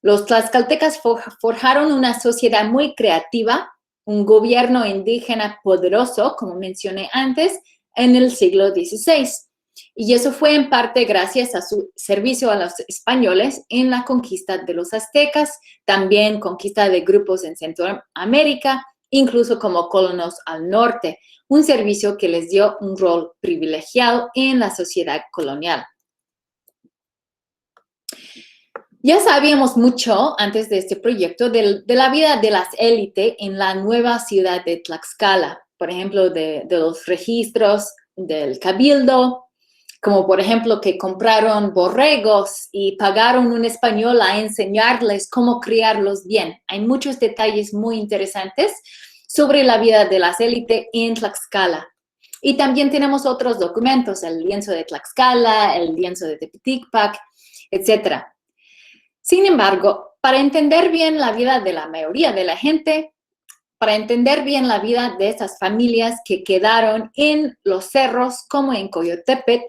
Los tlaxcaltecas forjaron una sociedad muy creativa, un gobierno indígena poderoso, como mencioné antes, en el siglo XVI. Y eso fue en parte gracias a su servicio a los españoles en la conquista de los aztecas, también conquista de grupos en Centroamérica, incluso como colonos al norte, un servicio que les dio un rol privilegiado en la sociedad colonial. Ya sabíamos mucho antes de este proyecto de la vida de las élites en la nueva ciudad de Tlaxcala, por ejemplo, de los registros del cabildo, como por ejemplo que compraron borregos y pagaron un español a enseñarles cómo criarlos bien. Hay muchos detalles muy interesantes sobre la vida de las élites en Tlaxcala. Y también tenemos otros documentos, el lienzo de Tlaxcala, el lienzo de Tepeticpac, etc. Sin embargo, para entender bien la vida de la mayoría de la gente, para entender bien la vida de esas familias que quedaron en los cerros como en Coyotepetl,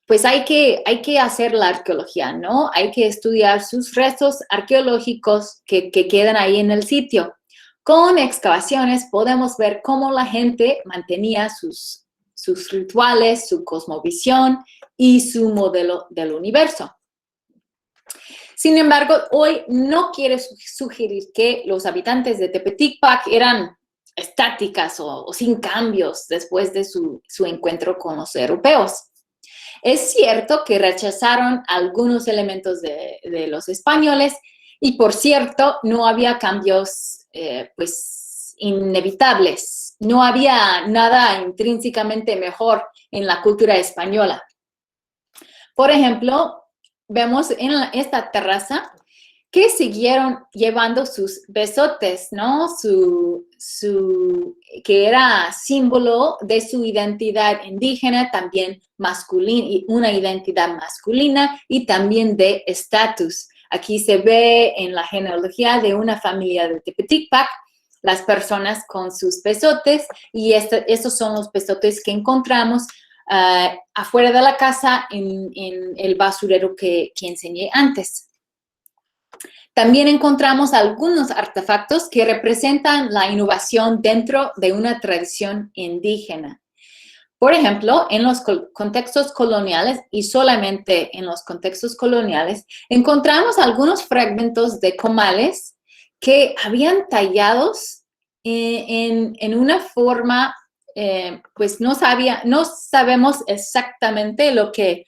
pues hay que hacer la arqueología, ¿no? Hay que estudiar sus restos arqueológicos que quedan ahí en el sitio. Con excavaciones podemos ver cómo la gente mantenía sus rituales, su cosmovisión y su modelo del universo. Sin embargo, hoy no quiero sugerir que los habitantes de Tepeticpac eran estáticas o sin cambios después de su encuentro con los europeos. Es cierto que rechazaron algunos elementos de los españoles y, por cierto, no había cambios inevitables. No había nada intrínsecamente mejor en la cultura española. Por ejemplo, vemos en esta terraza que siguieron llevando sus besotes, ¿no? Que era símbolo de su identidad indígena, también masculina, una identidad masculina y también de estatus. Aquí se ve en la genealogía de una familia de Tepeticpac, las personas con sus besotes, y estos son los besotes que encontramos afuera de la casa en el basurero que enseñé antes. También encontramos algunos artefactos que representan la innovación dentro de una tradición indígena. Por ejemplo, en los contextos coloniales, y solamente en los contextos coloniales, encontramos algunos fragmentos de comales que habían tallados en una forma, pues no sabemos exactamente lo que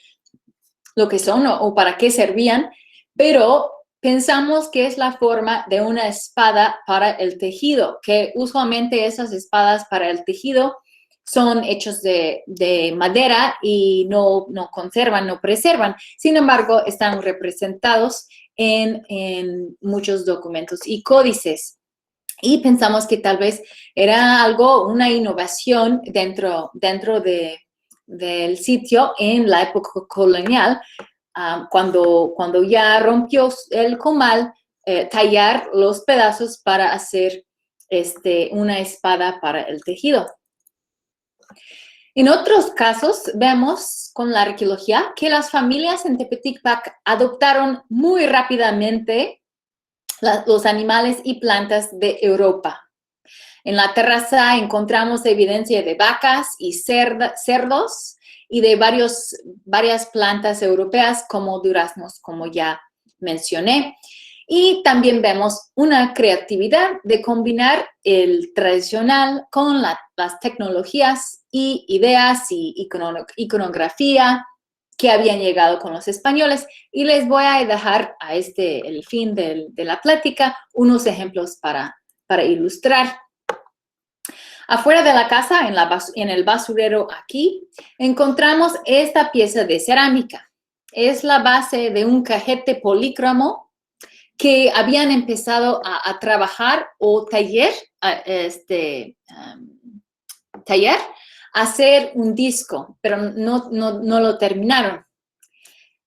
son o para qué servían, pero pensamos que es la forma de una espada para el tejido, que usualmente esas espadas para el tejido son hechos de madera y no conservan, no preservan. Sin embargo, están representados en muchos documentos y códices. Y pensamos que tal vez era una innovación dentro del sitio en la época colonial, cuando ya rompió el comal, tallar los pedazos para hacer una espada para el tejido. En otros casos, vemos con la arqueología que las familias en Tepeticpac adoptaron muy rápidamente los animales y plantas de Europa. En la terraza encontramos evidencia de vacas y cerdos y de varias plantas europeas como duraznos, como ya mencioné. Y también vemos una creatividad de combinar el tradicional con las tecnologías y ideas y iconografía que habían llegado con los españoles. Y les voy a dejar a el fin de la plática unos ejemplos para ilustrar. Afuera de la casa, en el basurero aquí, encontramos esta pieza de cerámica. Es la base de un cajete polícromo que habían empezado a trabajar o hacer un disco, pero no lo terminaron.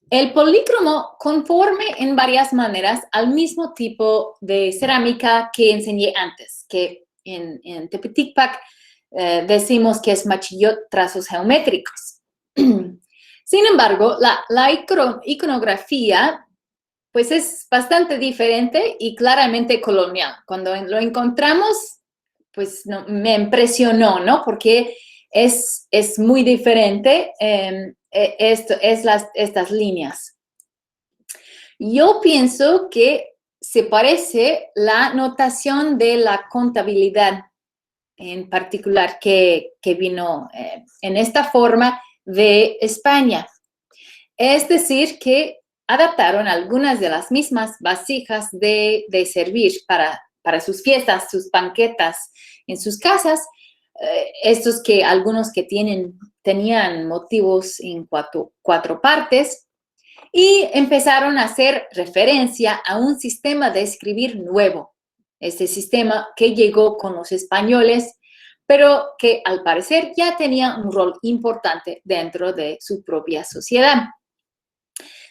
El polícromo conforme en varias maneras al mismo tipo de cerámica que enseñé antes, que en Tepeticpac decimos que es machillot trazos geométricos. Sin embargo, la iconografía pues es bastante diferente y claramente colonial. Cuando lo encontramos, pues me impresionó, ¿no? Porque es muy diferente estas líneas. Yo pienso que se parece la notación de la contabilidad en particular que vino en esta forma de España. Es decir, que adaptaron algunas de las mismas vasijas de servir para sus fiestas, sus banquetas en sus casas, algunos que tenían motivos en cuatro partes, y empezaron a hacer referencia a un sistema de escribir nuevo. Este sistema que llegó con los españoles, pero que al parecer ya tenía un rol importante dentro de su propia sociedad.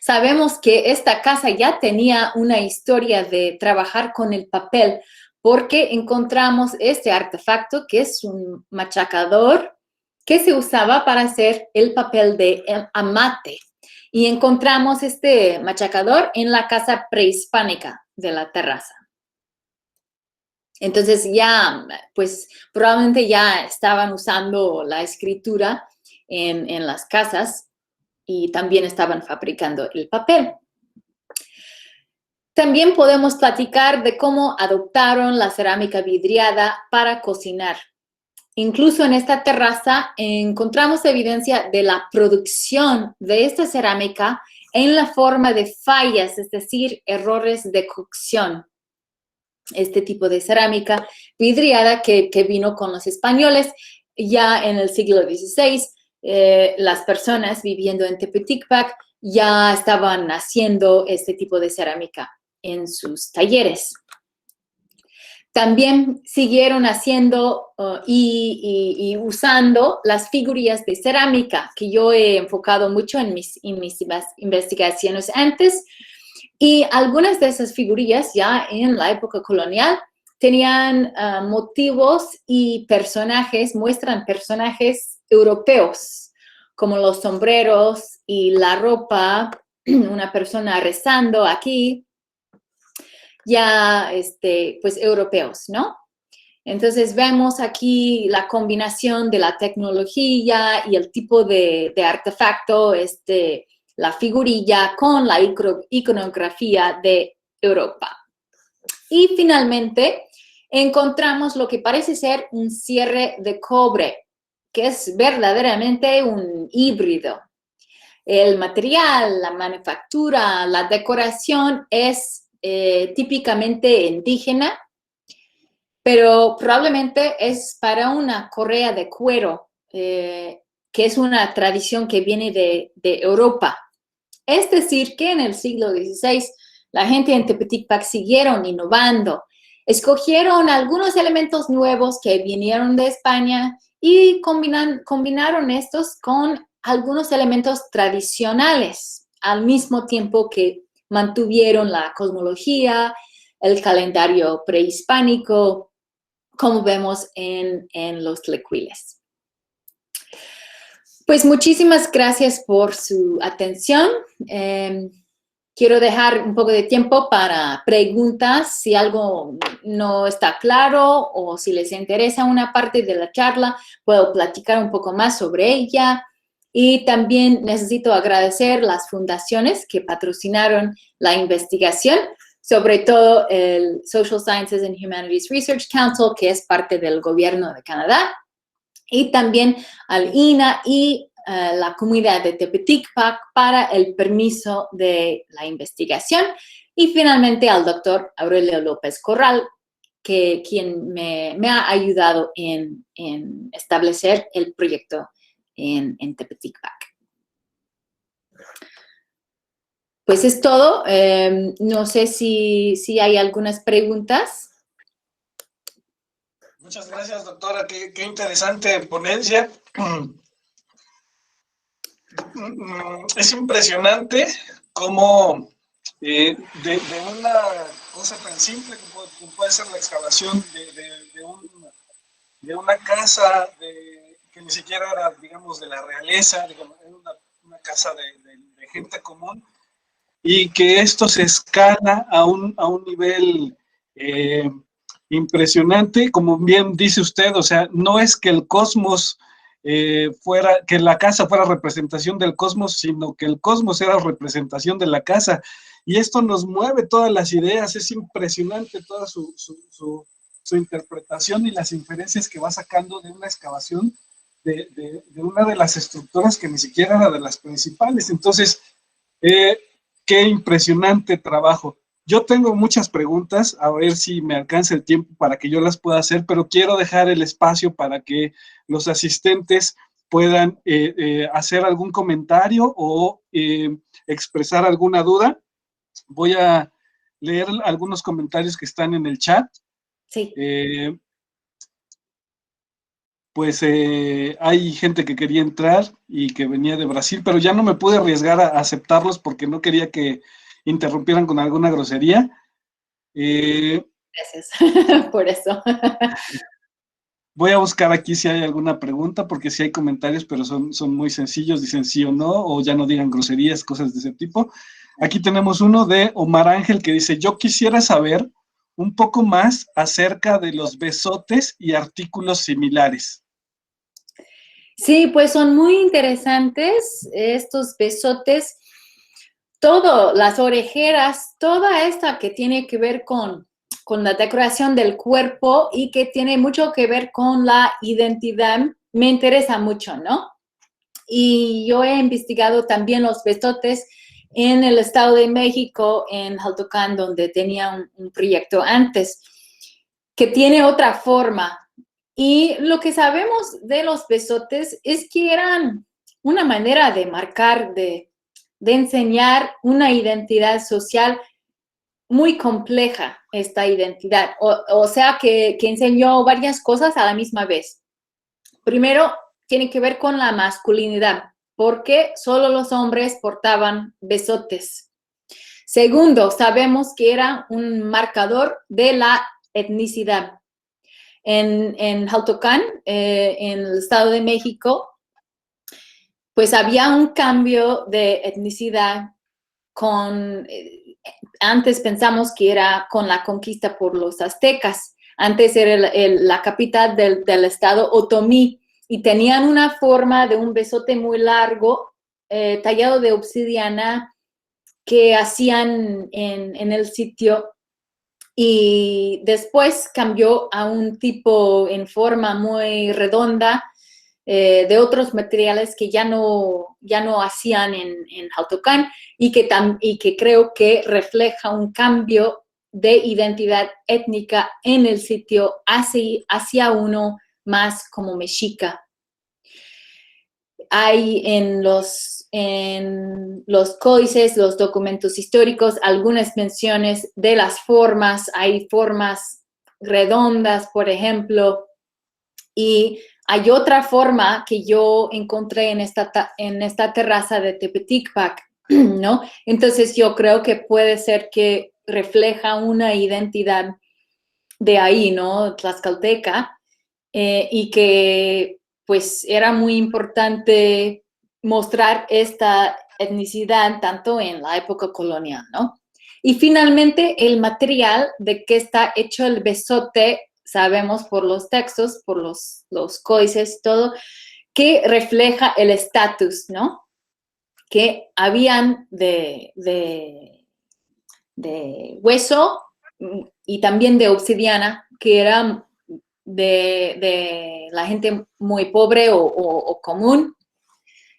Sabemos que esta casa ya tenía una historia de trabajar con el papel, porque encontramos este artefacto que es un machacador que se usaba para hacer el papel de amate. Y encontramos este machacador en la casa prehispánica de la terraza. Entonces pues probablemente ya estaban usando la escritura en las casas y también estaban fabricando el papel. También podemos platicar de cómo adoptaron la cerámica vidriada para cocinar. Incluso en esta terraza encontramos evidencia de la producción de esta cerámica en la forma de fallas, es decir, errores de cocción. este tipo de cerámica vidriada que vino con los españoles. Ya en el siglo XVI, las personas viviendo en Tepeticpac ya estaban haciendo este tipo de cerámica en sus talleres. También siguieron haciendo y usando las figurillas de cerámica, que yo he enfocado mucho en mis investigaciones antes. Y algunas de esas figurillas ya en la época colonial tenían motivos y personajes, muestran personajes europeos, como los sombreros y la ropa, una persona rezando aquí, ya pues europeos, ¿no? Entonces vemos aquí la combinación de la tecnología y el tipo de artefacto, la figurilla con la iconografía de Europa. Y finalmente encontramos lo que parece ser un cierre de cobre, que es verdaderamente un híbrido. El material, la manufactura, la decoración es típicamente indígena, pero probablemente es para una correa de cuero, que es una tradición que viene de Europa. Es decir, que en el siglo XVI la gente en Tepeticpac siguieron innovando, escogieron algunos elementos nuevos que vinieron de España y combinaron estos con algunos elementos tradicionales, al mismo tiempo que mantuvieron la cosmología, el calendario prehispánico, como vemos en los tlecuiles. Pues muchísimas gracias por su atención. Quiero dejar un poco de tiempo para preguntas, si algo no está claro o si les interesa una parte de la charla, puedo platicar un poco más sobre ella. Y también necesito agradecer las fundaciones que patrocinaron la investigación, sobre todo el Social Sciences and Humanities Research Council, que es parte del gobierno de Canadá, y también al INAH y la comunidad de Tepeticpac para el permiso de la investigación, y finalmente al doctor Aurelio López Corral, quien me ha ayudado en establecer el proyecto en Tepeticpac. Pues es todo. No sé si hay algunas preguntas. Muchas gracias, doctora. Qué interesante ponencia. Es impresionante cómo de una cosa tan simple como puede ser la excavación de una casa que ni siquiera era, digamos, de la realeza, digamos, era una casa de gente común, y que esto se escala a un nivel impresionante, como bien dice usted. O sea, no es que el cosmos que la casa fuera representación del cosmos, sino que el cosmos era representación de la casa, y esto nos mueve todas las ideas. Es impresionante toda su interpretación y las inferencias que va sacando de una excavación de una de las estructuras que ni siquiera era de las principales. Entonces, qué impresionante trabajo. Yo tengo muchas preguntas, a ver si me alcanza el tiempo para que yo las pueda hacer, pero quiero dejar el espacio para que los asistentes puedan hacer algún comentario o expresar alguna duda. Voy a leer algunos comentarios que están en el chat. Sí. Pues hay gente que quería entrar y que venía de Brasil, pero ya no me pude arriesgar a aceptarlos porque no quería que interrumpieran con alguna grosería. Gracias por eso. Voy a buscar aquí si hay alguna pregunta, porque sí hay comentarios, pero son muy sencillos, dicen sí o no, o ya no digan groserías, cosas de ese tipo. Aquí tenemos uno de Omar Ángel que dice: yo quisiera saber un poco más acerca de los besotes y artículos similares. Sí, pues son muy interesantes estos besotes. Todo, las orejeras, toda esta que tiene que ver con la decoración del cuerpo y que tiene mucho que ver con la identidad, me interesa mucho, ¿no? Y yo he investigado también los besotes en el Estado de México, en Jaltocán, donde tenía un proyecto antes, que tiene otra forma. Y lo que sabemos de los besotes es que eran una manera de marcar, de enseñar una identidad social muy compleja, esta identidad. O sea, que enseñó varias cosas a la misma vez. Primero, tiene que ver con la masculinidad, porque solo los hombres portaban besotes. Segundo, sabemos que era un marcador de la etnicidad. En Jaltocán, en el Estado de México, pues había un cambio de etnicidad antes pensamos que era con la conquista por los aztecas. Antes era la capital del estado Otomí y tenían una forma de un besote muy largo, tallado de obsidiana, que hacían en el sitio. Y después cambió a un tipo en forma muy redonda, de otros materiales que ya no hacían en Jaltocán y que creo que refleja un cambio de identidad étnica en el sitio hacia uno más como mexica. Hay en los códices, los documentos históricos, algunas menciones de las formas. Hay formas redondas, por ejemplo, y hay otra forma que yo encontré en esta terraza de Tepeticpac, ¿no? Entonces yo creo que puede ser que refleja una identidad de ahí, ¿no? Tlaxcalteca, y que pues era muy importante mostrar esta etnicidad tanto en la época colonial, ¿no? Y finalmente el material de que está hecho el besote, sabemos por los textos, por los códices, todo, que refleja el estatus, ¿no? Que habían de hueso y también de obsidiana, que eran de la gente muy pobre o común,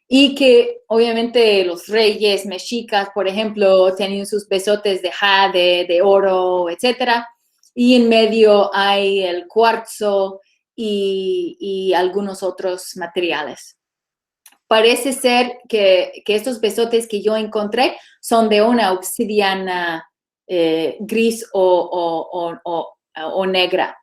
y que obviamente los reyes mexicas, por ejemplo, tenían sus besotes de jade, de oro, etcétera, y en medio hay el cuarzo y algunos otros materiales. Parece ser que estos besotes que yo encontré son de una obsidiana gris o negra.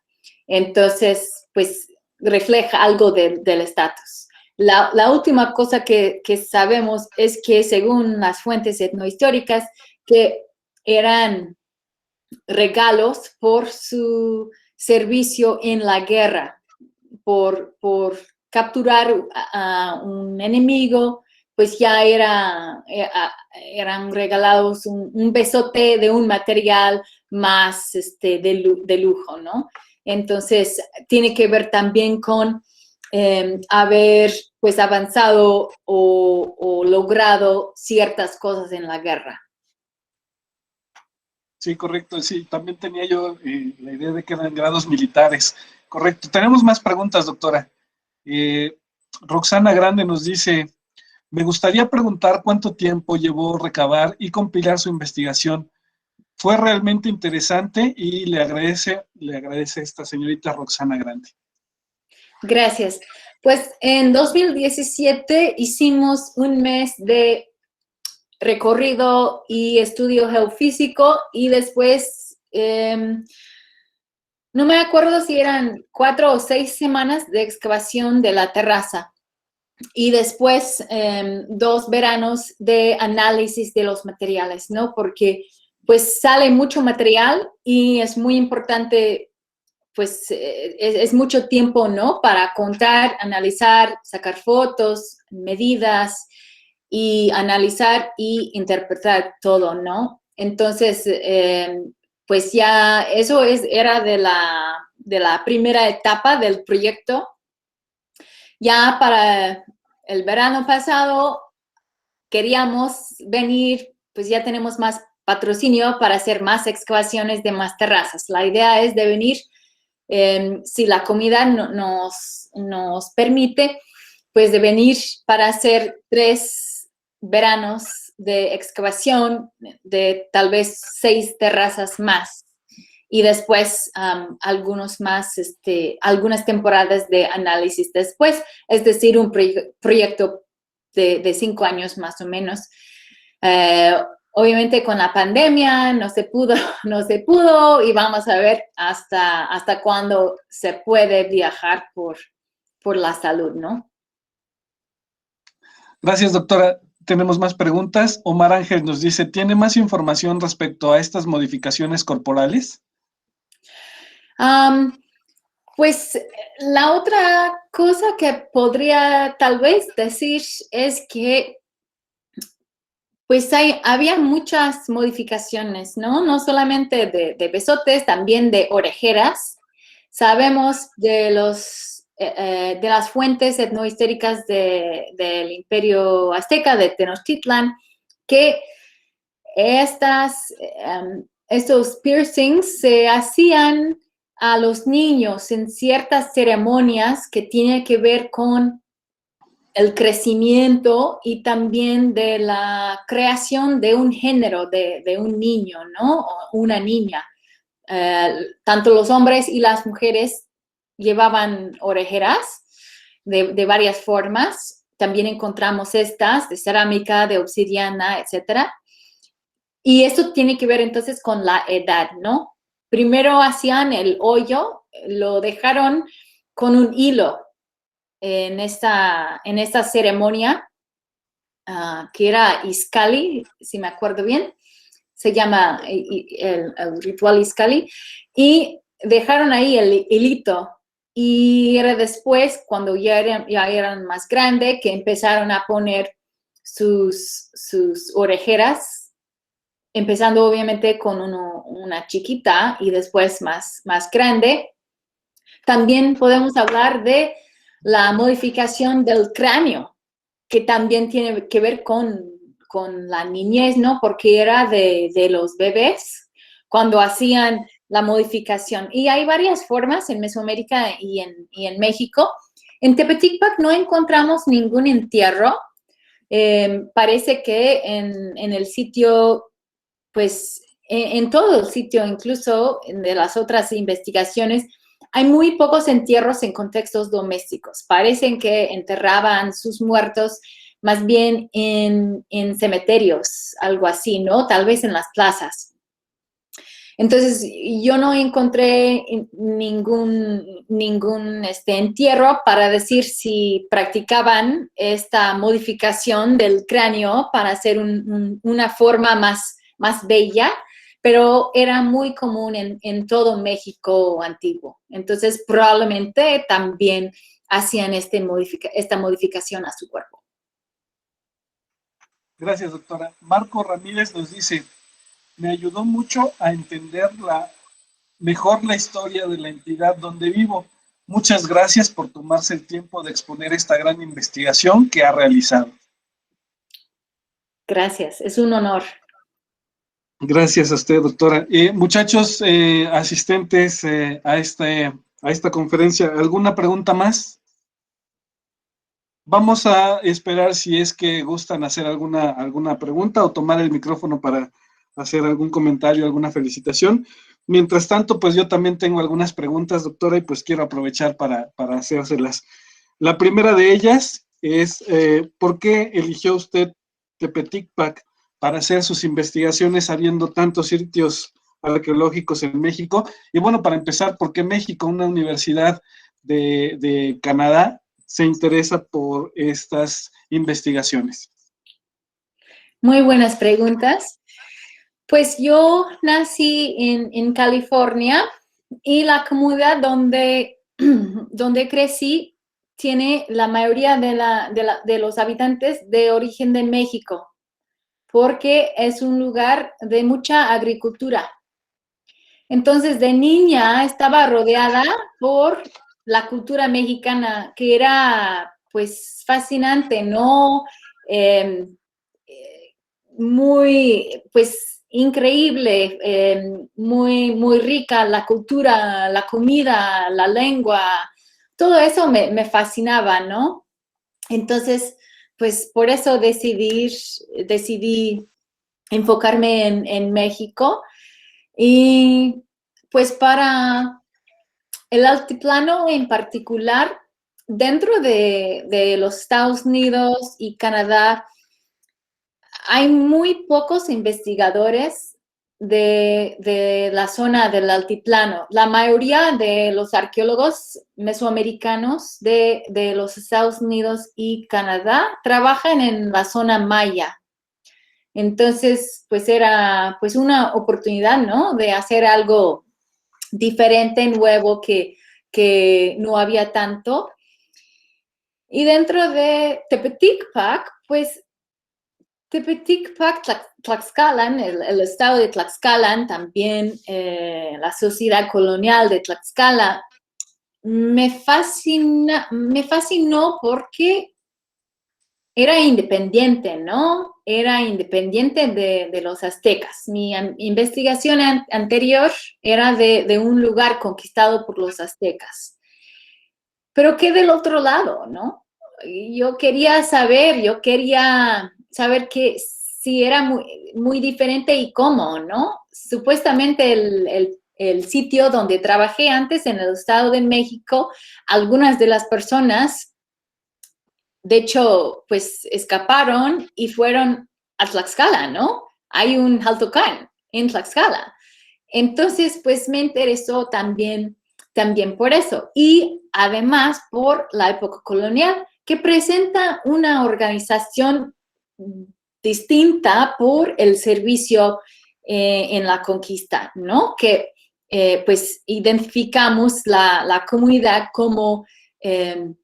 Entonces, pues refleja algo del estatus. La última cosa que sabemos es que según las fuentes etnohistóricas, que eran regalos por su servicio en la guerra, por capturar a un enemigo, pues ya eran regalados un besote de un material más de lujo, ¿no? Entonces, tiene que ver también con haber pues avanzado o logrado ciertas cosas en la guerra. Sí, correcto, sí, también tenía yo la idea de que eran grados militares. Correcto. Tenemos más preguntas, doctora. Roxana Grande nos dice, me gustaría preguntar cuánto tiempo llevó recabar y compilar su investigación. Fue realmente interesante y le agradece esta señorita Roxana Grande. Gracias. Pues en 2017 hicimos un mes de recorrido y estudio geofísico y después, no me acuerdo si eran 4 o 6 semanas de excavación de la terraza y después 2 veranos de análisis de los materiales, ¿no? Porque pues sale mucho material y es muy importante, pues es mucho tiempo, ¿no? Para contar, analizar, sacar fotos, medidas y analizar y interpretar todo, ¿no? Entonces, pues ya eso era de la primera etapa del proyecto. Ya para el verano pasado queríamos venir, pues ya tenemos más patrocinio para hacer más excavaciones de más terrazas. La idea es de venir, si la comida nos permite, pues de venir para hacer 3 veranos de excavación de tal vez 6 terrazas más. Y después algunas temporadas de análisis después, es decir, un proyecto de 5 años más o menos. Obviamente con la pandemia no se pudo y vamos a ver hasta cuándo se puede viajar por la salud, ¿no? Gracias, doctora. Tenemos más preguntas. Omar Ángel nos dice, ¿tiene más información respecto a estas modificaciones corporales? Pues la otra cosa que podría tal vez decir es que pues había muchas modificaciones, ¿no? No solamente de besotes, también de orejeras. Sabemos de las fuentes etnohistóricas del Imperio Azteca, de Tenochtitlan, que estos piercings se hacían a los niños en ciertas ceremonias que tienen que ver con el crecimiento y también de la creación de un género, de un niño, ¿no? O una niña. Tanto los hombres y las mujeres llevaban orejeras de varias formas. También encontramos estas de cerámica, de obsidiana, etcétera. Y esto tiene que ver entonces con la edad, ¿no? Primero hacían el hoyo, lo dejaron con un hilo en esta ceremonia que era Iskali, si me acuerdo bien, se llama el ritual Iskali, y dejaron ahí el hilito. Y era después, cuando ya eran más grandes, que empezaron a poner sus orejeras, empezando obviamente con una chiquita y después más grande. También podemos hablar de la modificación del cráneo, que también tiene que ver con la niñez, ¿no? Porque era de los bebés cuando hacían la modificación. Y hay varias formas en Mesoamérica y en México. En Tepeticpac no encontramos ningún entierro. Parece que en el sitio, pues en todo el sitio, incluso de las otras investigaciones, hay muy pocos entierros en contextos domésticos. Parecen que enterraban sus muertos más bien en cementerios, algo así, ¿no? Tal vez en las plazas. Entonces, yo no encontré ningún entierro para decir si practicaban esta modificación del cráneo para hacer una forma más bella, pero era muy común en todo México antiguo. Entonces, probablemente también hacían esta modificación a su cuerpo. Gracias, doctora. Marco Ramírez nos dice, me ayudó mucho a entender mejor la historia de la entidad donde vivo. Muchas gracias por tomarse el tiempo de exponer esta gran investigación que ha realizado. Gracias, es un honor. Gracias a usted, doctora. Muchachos, asistentes a esta conferencia, ¿alguna pregunta más? Vamos a esperar si es que gustan hacer alguna pregunta o tomar el micrófono para hacer algún comentario, alguna felicitación. Mientras tanto, pues yo también tengo algunas preguntas, doctora, y pues quiero aprovechar para hacérselas. La primera de ellas es, ¿por qué eligió usted Tepeticpac para hacer sus investigaciones habiendo tantos sitios arqueológicos en México? Y bueno, para empezar, ¿por qué México, una universidad de Canadá, se interesa por estas investigaciones? Muy buenas preguntas. Pues yo nací en California y la comunidad donde crecí tiene la mayoría de los habitantes de origen de México, porque es un lugar de mucha agricultura. Entonces, de niña estaba rodeada por la cultura mexicana, que era, pues, fascinante, ¿no? Muy, pues, increíble, muy rica la cultura, la comida, la lengua, todo eso me fascinaba, ¿no? Entonces, pues por eso decidí enfocarme en México. Y pues para el altiplano en particular, dentro de los Estados Unidos y Canadá, hay muy pocos investigadores de la zona del altiplano. La mayoría de los arqueólogos mesoamericanos de los Estados Unidos y Canadá trabajan en la zona maya. Entonces, pues era pues una oportunidad, ¿no? De hacer algo diferente, nuevo, que no había tanto. Y dentro de Tepeticpac, pues Tepeticpac, Tlaxcalan, el estado de Tlaxcalan, también la sociedad colonial de Tlaxcala, me fascinó porque era independiente, ¿no? Era independiente de los aztecas. Mi investigación anterior era de un lugar conquistado por los aztecas. Pero ¿qué del otro lado, no? Yo quería saber que si era muy diferente y cómo, ¿no? Supuestamente el sitio donde trabajé antes, en el Estado de México, algunas de las personas, de hecho, pues escaparon y fueron a Tlaxcala, ¿no? Hay un Jaltocán en Tlaxcala. Entonces, pues me interesó también por eso. Y además por la época colonial, que presenta una organización distinta por el servicio en la conquista, ¿no? Que pues identificamos la comunidad como, en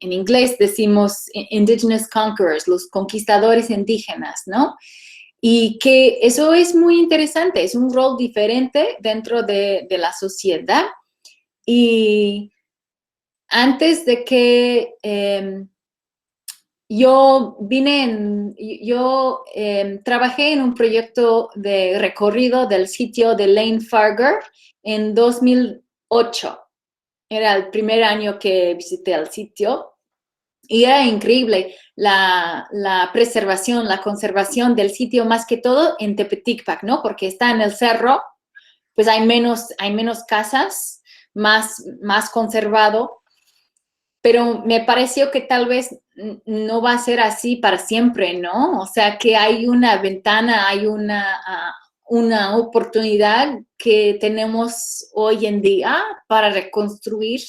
inglés decimos indigenous conquerors, los conquistadores indígenas, ¿no? Y que eso es muy interesante, es un rol diferente dentro de la sociedad. Y antes de que yo trabajé en un proyecto de recorrido del sitio de Lane Fargar en 2008. Era el primer año que visité el sitio. Y era increíble la preservación, la conservación del sitio, más que todo en Tepeticpac, ¿no? Porque está en el cerro, pues hay menos casas, más conservado. Pero me pareció que tal vez no va a ser así para siempre, ¿no? O sea, que hay una ventana, hay una oportunidad que tenemos hoy en día para reconstruir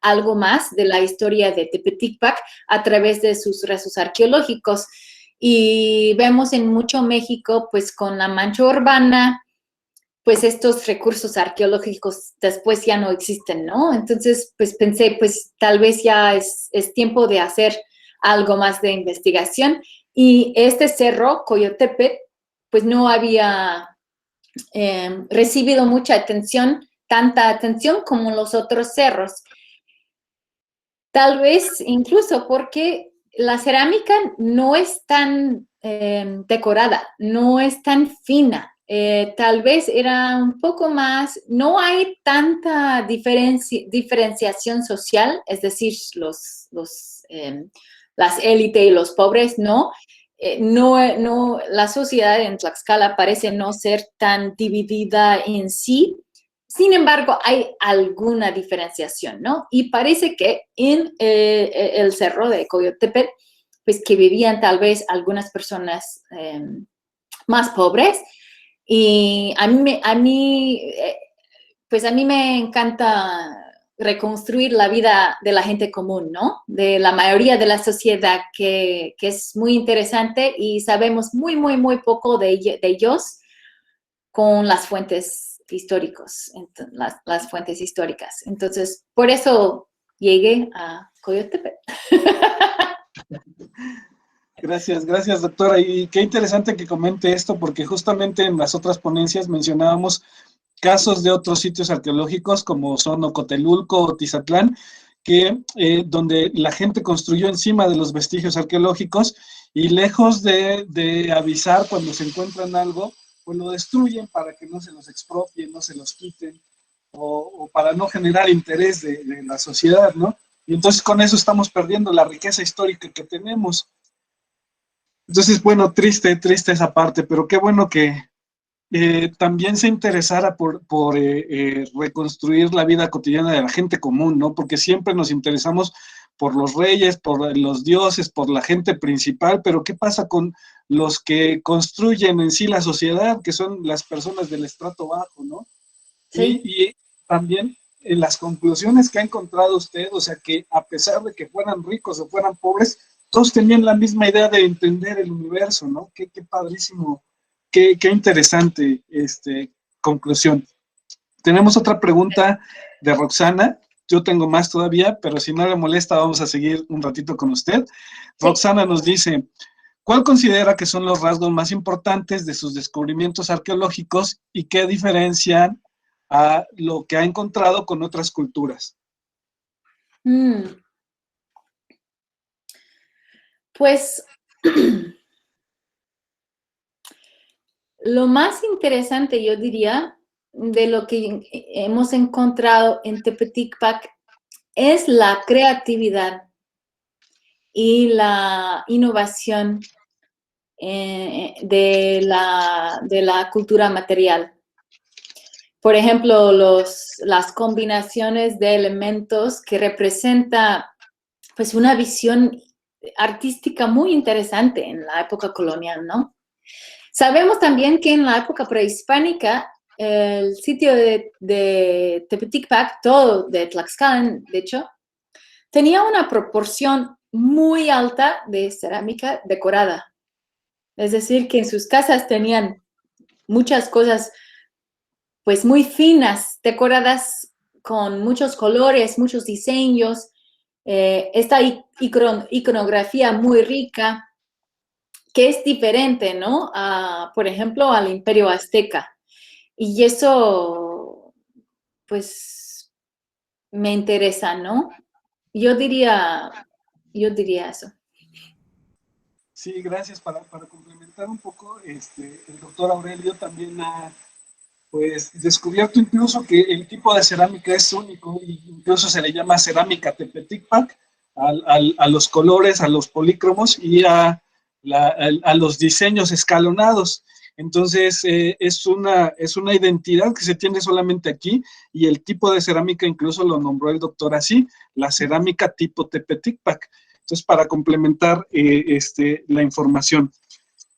algo más de la historia de Tepeticpac a través de sus restos arqueológicos. Y vemos en mucho México, pues con la mancha urbana, pues estos recursos arqueológicos después ya no existen, ¿no? Entonces, pues pensé, pues tal vez ya es tiempo de hacer algo más de investigación. Y este cerro, Coyotepec, pues no había recibido mucha atención, tanta atención como los otros cerros. Tal vez incluso porque la cerámica no es tan decorada, no es tan fina. Tal vez era un poco más, no hay tanta diferenciación social, es decir, las élites y los pobres, no. La sociedad en Tlaxcala parece no ser tan dividida en sí. Sin embargo, hay alguna diferenciación, ¿no? Y parece que en el cerro de Coyotepec, pues que vivían tal vez algunas personas más pobres. Y a mí me encanta reconstruir la vida de la gente común, ¿no? De la mayoría de la sociedad, que es muy interesante y sabemos muy, muy, muy poco de ellos con las fuentes históricas. Entonces, por eso llegué a Coyotepec. Gracias, doctora. Y qué interesante que comente esto, porque justamente en las otras ponencias mencionábamos casos de otros sitios arqueológicos, como son Ocotelulco o Tizatlán, donde la gente construyó encima de los vestigios arqueológicos y lejos de avisar cuando se encuentran algo, pues lo destruyen para que no se los expropien, no se los quiten, o para no generar interés de la sociedad, ¿no? Y entonces con eso estamos perdiendo la riqueza histórica que tenemos. Entonces, bueno, triste esa parte, pero qué bueno que también se interesara por reconstruir la vida cotidiana de la gente común, ¿no? Porque siempre nos interesamos por los reyes, por los dioses, por la gente principal, pero ¿qué pasa con los que construyen en sí la sociedad, que son las personas del estrato bajo, ¿no? Sí. Y también en las conclusiones que ha encontrado usted, o sea, que a pesar de que fueran ricos o fueran pobres, todos tenían la misma idea de entender el universo, ¿no? Qué padrísimo, qué interesante conclusión. Tenemos otra pregunta de Roxana. Yo tengo más todavía, pero si no le molesta, vamos a seguir un ratito con usted. Sí. Roxana nos dice, ¿cuál considera que son los rasgos más importantes de sus descubrimientos arqueológicos y qué diferencian a lo que ha encontrado con otras culturas? Pues lo más interesante, yo diría, de lo que hemos encontrado en Tepeticpac es la creatividad y la innovación de la cultura material. Por ejemplo, las combinaciones de elementos que representa pues una visión artística muy interesante en la época colonial, ¿no? Sabemos también que en la época prehispánica el sitio de Tepeticpac, todo de Tlaxcala, de hecho, tenía una proporción muy alta de cerámica decorada. Es decir, que en sus casas tenían muchas cosas pues muy finas, decoradas con muchos colores, muchos diseños, esta iconografía muy rica, que es diferente, ¿no? Por ejemplo, al Imperio Azteca. Y eso, pues, me interesa, ¿no? Yo diría eso. Sí, gracias. Para complementar un poco, el doctor Aurelio también ha pues descubierto incluso que el tipo de cerámica es único, e incluso se le llama cerámica Tepeticpac a los colores, a los polícromos y a los diseños escalonados. Entonces, es una identidad que se tiene solamente aquí, y el tipo de cerámica incluso lo nombró el doctor así, la cerámica tipo Tepeticpac. Entonces, para complementar la información.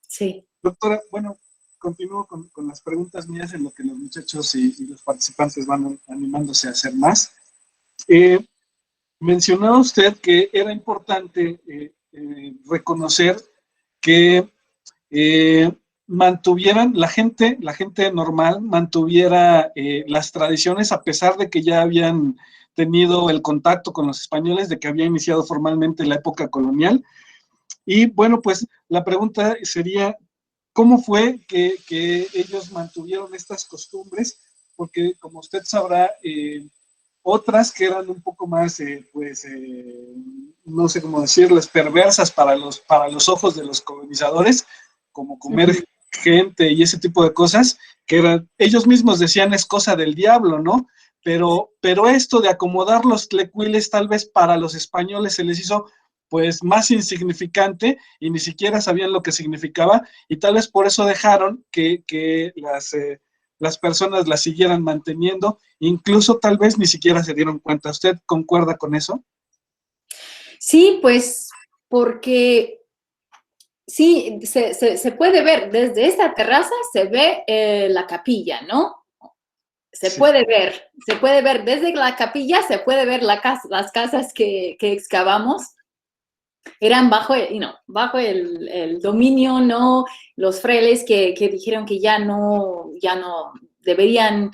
Sí. Doctora, bueno, continúo con las preguntas mías en lo que los muchachos y los participantes van animándose a hacer más. Mencionaba usted que era importante reconocer que mantuvieran, la gente normal mantuviera las tradiciones a pesar de que ya habían tenido el contacto con los españoles, de que había iniciado formalmente la época colonial. Y bueno, pues la pregunta sería, ¿cómo fue que ellos mantuvieron estas costumbres? Porque como usted sabrá, otras que eran un poco más, no sé cómo decirles, perversas para los ojos de los colonizadores, como comer gente y ese tipo de cosas, que eran, ellos mismos decían es cosa del diablo, ¿no? Pero esto de acomodar los tlecuiles tal vez para los españoles se les hizo pues más insignificante y ni siquiera sabían lo que significaba, y tal vez por eso dejaron que las personas la siguieran manteniendo, incluso tal vez ni siquiera se dieron cuenta. ¿Usted concuerda con eso? Sí, pues porque sí, se puede ver, desde esta terraza se ve la capilla, ¿no? Se puede ver desde la capilla, se puede ver las casas que excavamos. Eran bajo el dominio, ¿no? Los frailes que dijeron que ya no deberían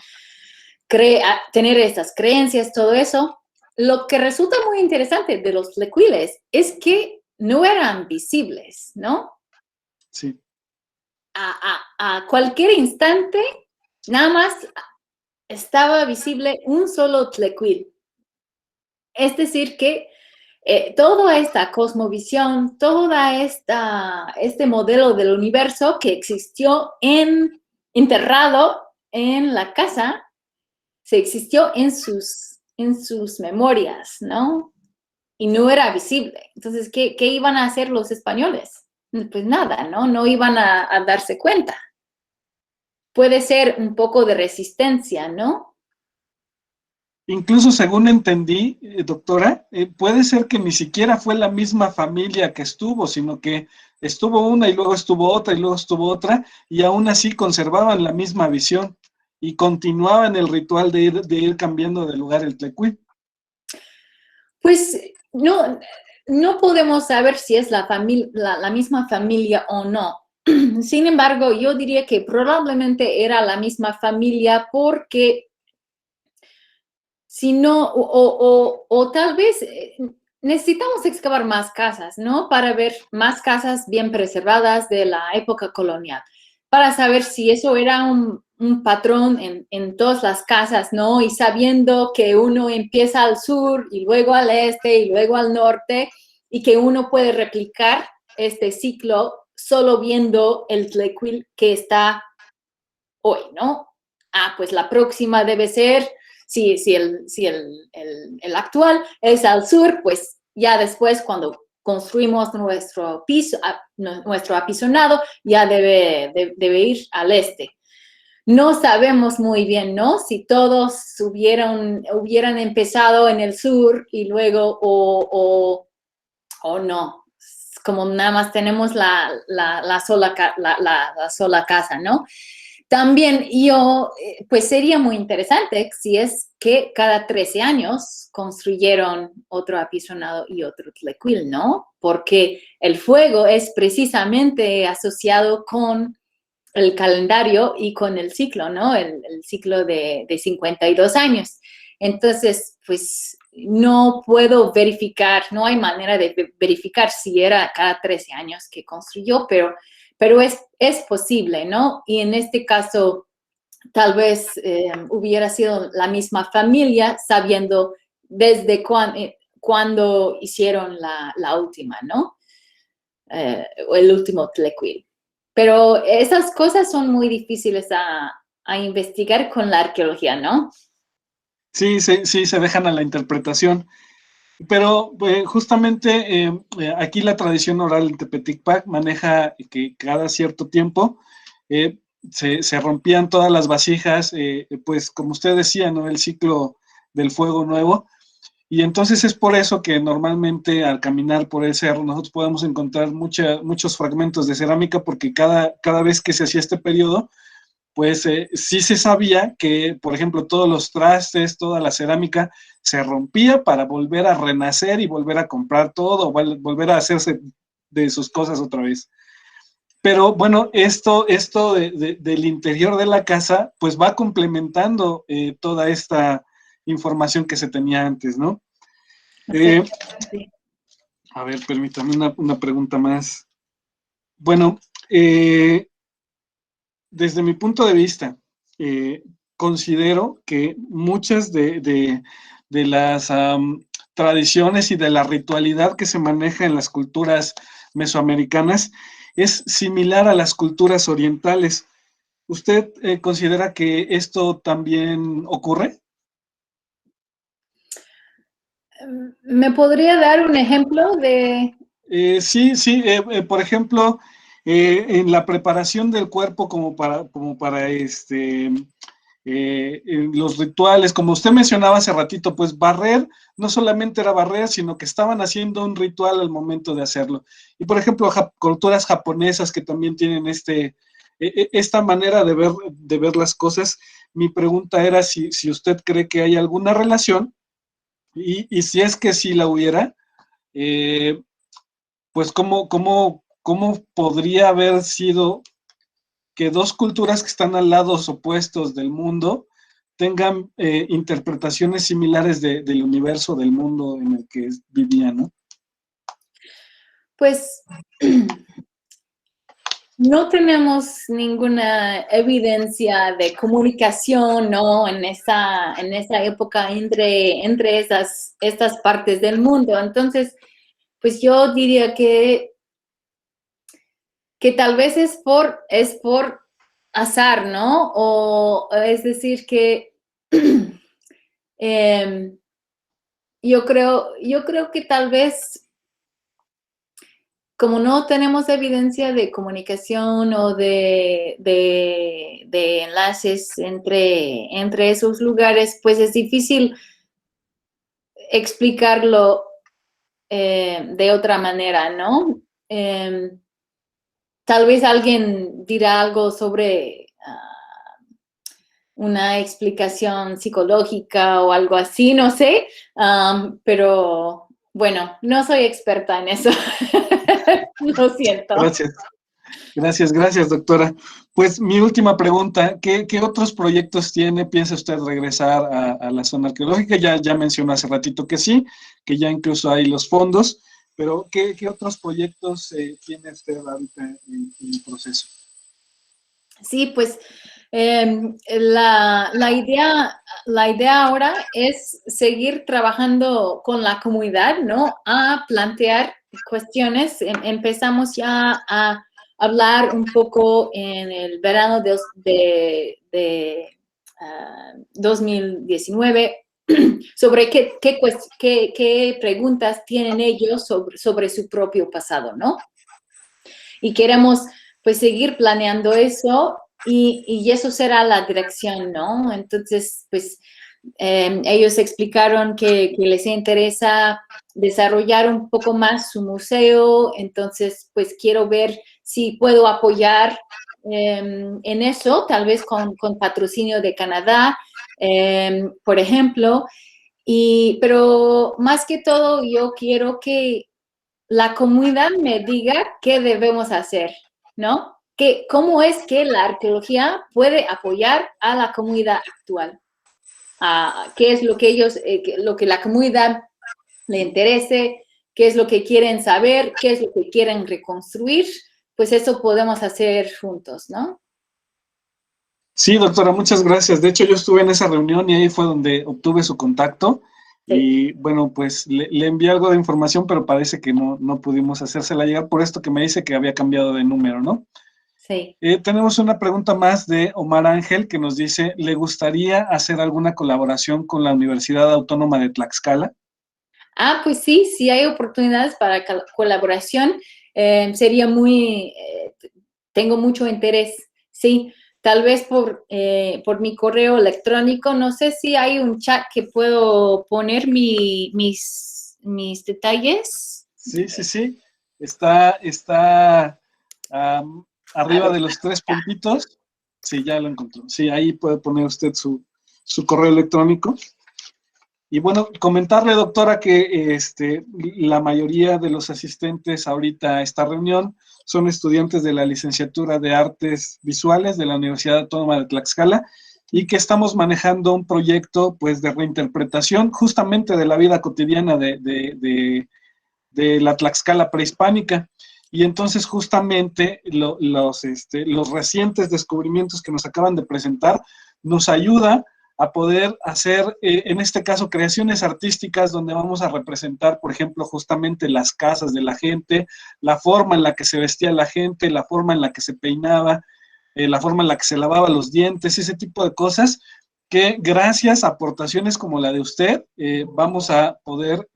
tener estas creencias, todo eso. Lo que resulta muy interesante de los tlecuiles es que no eran visibles, ¿no? Sí. A cualquier instante, nada más estaba visible un solo tlecuil. Es decir, que toda esta cosmovisión, este modelo del universo que existió enterrado en la casa, se existió en sus memorias, ¿no? no era visible. Entonces, ¿qué iban a hacer los españoles? Pues nada, ¿no? No iban a darse cuenta. Puede ser un poco de resistencia, ¿no? Incluso según entendí, doctora, puede ser que ni siquiera fue la misma familia que estuvo, sino que estuvo una y luego estuvo otra y luego estuvo otra, y aún así conservaban la misma visión y continuaban el ritual de ir cambiando de lugar el tlecuil. Pues no podemos saber si es la misma familia o no. Sin embargo, yo diría que probablemente era la misma familia porque si no, o tal vez necesitamos excavar más casas, ¿no? Para ver más casas bien preservadas de la época colonial, para saber si eso era un patrón en todas las casas, ¿no? Y sabiendo que uno empieza al sur y luego al este y luego al norte y que uno puede replicar este ciclo solo viendo el tlecuil que está hoy, ¿no? Pues la próxima debe ser, si el actual es al sur, pues ya después cuando construimos nuestro piso, nuestro apisonado, ya debe ir al este. No sabemos muy bien, ¿no? Si todos hubieran empezado en el sur y luego o no. Como nada más tenemos la sola casa, ¿no? También pues sería muy interesante si es que cada 13 años construyeron otro apisonado y otro tlecuil, ¿no? Porque el fuego es precisamente asociado con el calendario y con el ciclo, ¿no? El ciclo de 52 años. Entonces, pues no puedo verificar, no hay manera de verificar si era cada 13 años que construyó, pero es posible, ¿no? Y en este caso, tal vez hubiera sido la misma familia sabiendo desde cuándo hicieron la última, ¿no? O el último tlecuil. Pero esas cosas son muy difíciles a investigar con la arqueología, ¿no? Sí, se dejan a la interpretación. Pero justamente aquí la tradición oral en Tepeticpac maneja que cada cierto tiempo se rompían todas las vasijas, pues como usted decía, ¿no? El ciclo del fuego nuevo. Y entonces es por eso que normalmente al caminar por el cerro nosotros podemos encontrar muchos fragmentos de cerámica, porque cada vez que se hacía este periodo, pues sí se sabía que, por ejemplo, todos los trastes, toda la cerámica se rompía para volver a renacer y volver a comprar todo, volver a hacerse de sus cosas otra vez. Pero bueno, esto del interior de la casa, pues va complementando toda esta información que se tenía antes, ¿no? Sí. A ver, permítame una pregunta más. Bueno, desde mi punto de vista, considero que muchas de las tradiciones y de la ritualidad que se maneja en las culturas mesoamericanas es similar a las culturas orientales. ¿Usted considera que esto también ocurre? ¿Me podría dar un ejemplo de...? Sí, por ejemplo, en la preparación del cuerpo como para los rituales, como usted mencionaba hace ratito, pues barrer, no solamente era barrer, sino que estaban haciendo un ritual al momento de hacerlo. Y por ejemplo, culturas japonesas que también tienen esta manera de ver las cosas. Mi pregunta era si usted cree que hay alguna relación, y si es que sí la hubiera, pues cómo podría haber sido que dos culturas que están a lados opuestos del mundo tengan interpretaciones similares del universo, del mundo en el que vivían, ¿no? Pues no tenemos ninguna evidencia de comunicación, ¿no? En esa época entre estas partes del mundo. Entonces, pues yo diría que tal vez es por azar, ¿no? O es decir que yo creo que tal vez, como no tenemos evidencia de comunicación o de enlaces entre esos lugares, pues es difícil explicarlo de otra manera, ¿no? Tal vez alguien dirá algo sobre una explicación psicológica o algo así, no sé, pero bueno, no soy experta en eso. Lo siento. Gracias, doctora. Pues mi última pregunta, ¿qué otros proyectos tiene? ¿Piensa usted regresar a la zona arqueológica? Ya mencionó hace ratito que sí, que ya incluso hay los fondos, pero ¿qué otros proyectos tiene usted ahorita en proceso? Sí, pues la idea ahora es seguir trabajando con la comunidad, ¿no? A plantear cuestiones. Empezamos ya a hablar un poco en el verano de 2019 sobre qué preguntas tienen ellos sobre su propio pasado, ¿no? Y queremos pues seguir planeando eso y eso será la dirección, ¿no? Entonces, pues ellos explicaron que les interesa desarrollar un poco más su museo, entonces pues quiero ver si puedo apoyar en eso, tal vez con patrocinio de Canadá, por ejemplo, pero más que todo yo quiero que la comunidad me diga qué debemos hacer, ¿no? ¿Cómo es que la arqueología puede apoyar a la comunidad actual? ¿Qué es lo que lo que la comunidad le interese? ¿Qué es lo que quieren saber? ¿Qué es lo que quieren reconstruir? Pues eso podemos hacer juntos, ¿no? Sí, doctora, muchas gracias. De hecho, yo estuve en esa reunión y ahí fue donde obtuve su contacto. Sí. Y bueno, pues le envié algo de información, pero parece que no pudimos hacérsela llegar por esto que me dice que había cambiado de número, ¿no? Sí. Tenemos una pregunta más de Omar Ángel que nos dice, ¿le gustaría hacer alguna colaboración con la Universidad Autónoma de Tlaxcala? Pues sí hay oportunidades para colaboración. Sería tengo mucho interés, sí. Tal vez por mi correo electrónico, no sé si hay un chat que puedo poner mis detalles. Sí. Está arriba de los 3 puntitos. Sí, ya lo encontró. Sí, ahí puede poner usted su correo electrónico. Y bueno, comentarle, doctora, que la mayoría de los asistentes ahorita a esta reunión son estudiantes de la licenciatura de Artes Visuales de la Universidad Autónoma de Tlaxcala y que estamos manejando un proyecto pues de reinterpretación justamente de la vida cotidiana de la Tlaxcala prehispánica. Y entonces justamente los recientes descubrimientos que nos acaban de presentar nos ayuda a poder hacer, en este caso, creaciones artísticas donde vamos a representar, por ejemplo, justamente las casas de la gente, la forma en la que se vestía la gente, la forma en la que se peinaba, la forma en la que se lavaba los dientes, ese tipo de cosas que gracias a aportaciones como la de usted, vamos a poder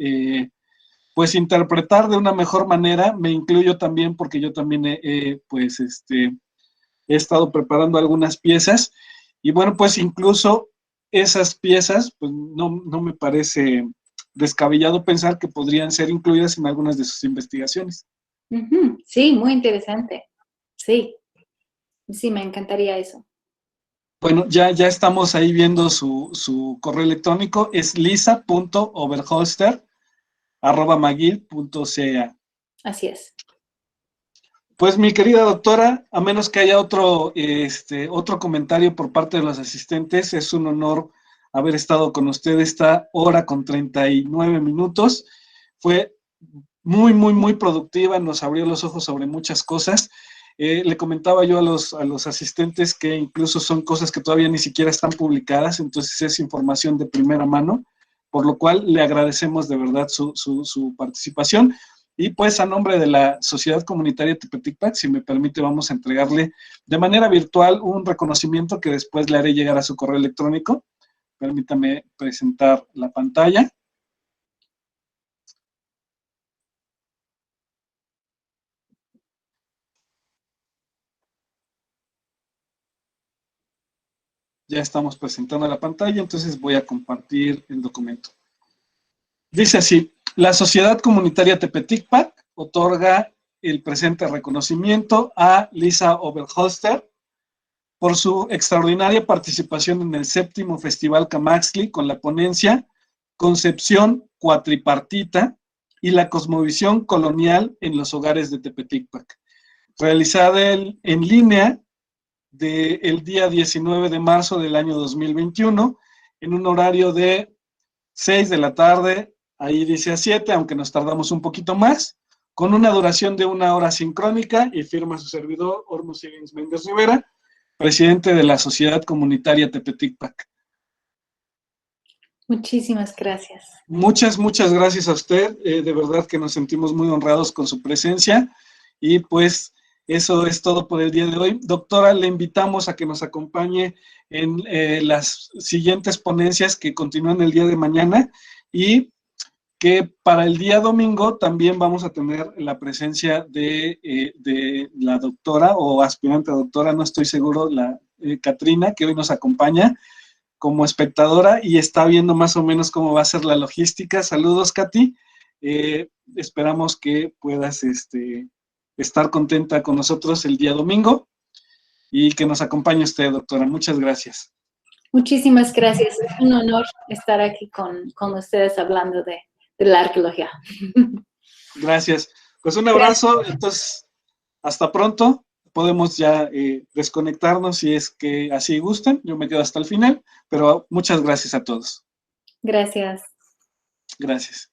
pues interpretar de una mejor manera. Me incluyo también porque yo también he estado preparando algunas piezas y bueno, pues incluso esas piezas, pues no me parece descabellado pensar que podrían ser incluidas en algunas de sus investigaciones. Sí, muy interesante. Sí, me encantaría eso. Bueno, ya estamos ahí viendo su correo electrónico, es lisa.overholster@magil.ca. Así es. Pues mi querida doctora, a menos que haya otro comentario por parte de los asistentes, es un honor haber estado con usted esta hora con 39 minutos. Fue muy productiva, nos abrió los ojos sobre muchas cosas. Le comentaba yo a los asistentes que incluso son cosas que todavía ni siquiera están publicadas, entonces es información de primera mano, por lo cual le agradecemos de verdad su participación. Y pues a nombre de la Sociedad Comunitaria Tepeticpac, si me permite, vamos a entregarle de manera virtual un reconocimiento que después le haré llegar a su correo electrónico. Permítame presentar la pantalla. Ya estamos presentando la pantalla, entonces voy a compartir el documento. Dice así: la Sociedad Comunitaria Tepeticpac otorga el presente reconocimiento a Lisa Oberholster por su extraordinaria participación en el 7º Festival Camaxtli con la ponencia Concepción Cuatripartita y la Cosmovisión Colonial en los Hogares de Tepeticpac, realizada en línea del día 19 de marzo del año 2021, en un horario de 6 de la tarde, ahí dice a 7, aunque nos tardamos un poquito más, con una duración de 1 hora sincrónica, y firma su servidor, Ormus Higgins Méndez Rivera, presidente de la Sociedad Comunitaria Tepeticpac. Muchísimas gracias. Muchas gracias a usted, de verdad que nos sentimos muy honrados con su presencia, y pues eso es todo por el día de hoy. Doctora, le invitamos a que nos acompañe en las siguientes ponencias que continúan el día de mañana, y que para el día domingo también vamos a tener la presencia de la doctora o aspirante a doctora, no estoy seguro, la Catrina, que hoy nos acompaña como espectadora y está viendo más o menos cómo va a ser la logística. Saludos, Katy. Esperamos que puedas estar contenta con nosotros el día domingo y que nos acompañe usted, doctora. Muchas gracias. Muchísimas gracias. Es un honor estar aquí con ustedes hablando de la arqueología. Gracias. Pues un abrazo. Entonces, hasta pronto. Podemos ya desconectarnos si es que así gustan. Yo me quedo hasta el final, pero muchas gracias a todos. Gracias. Gracias.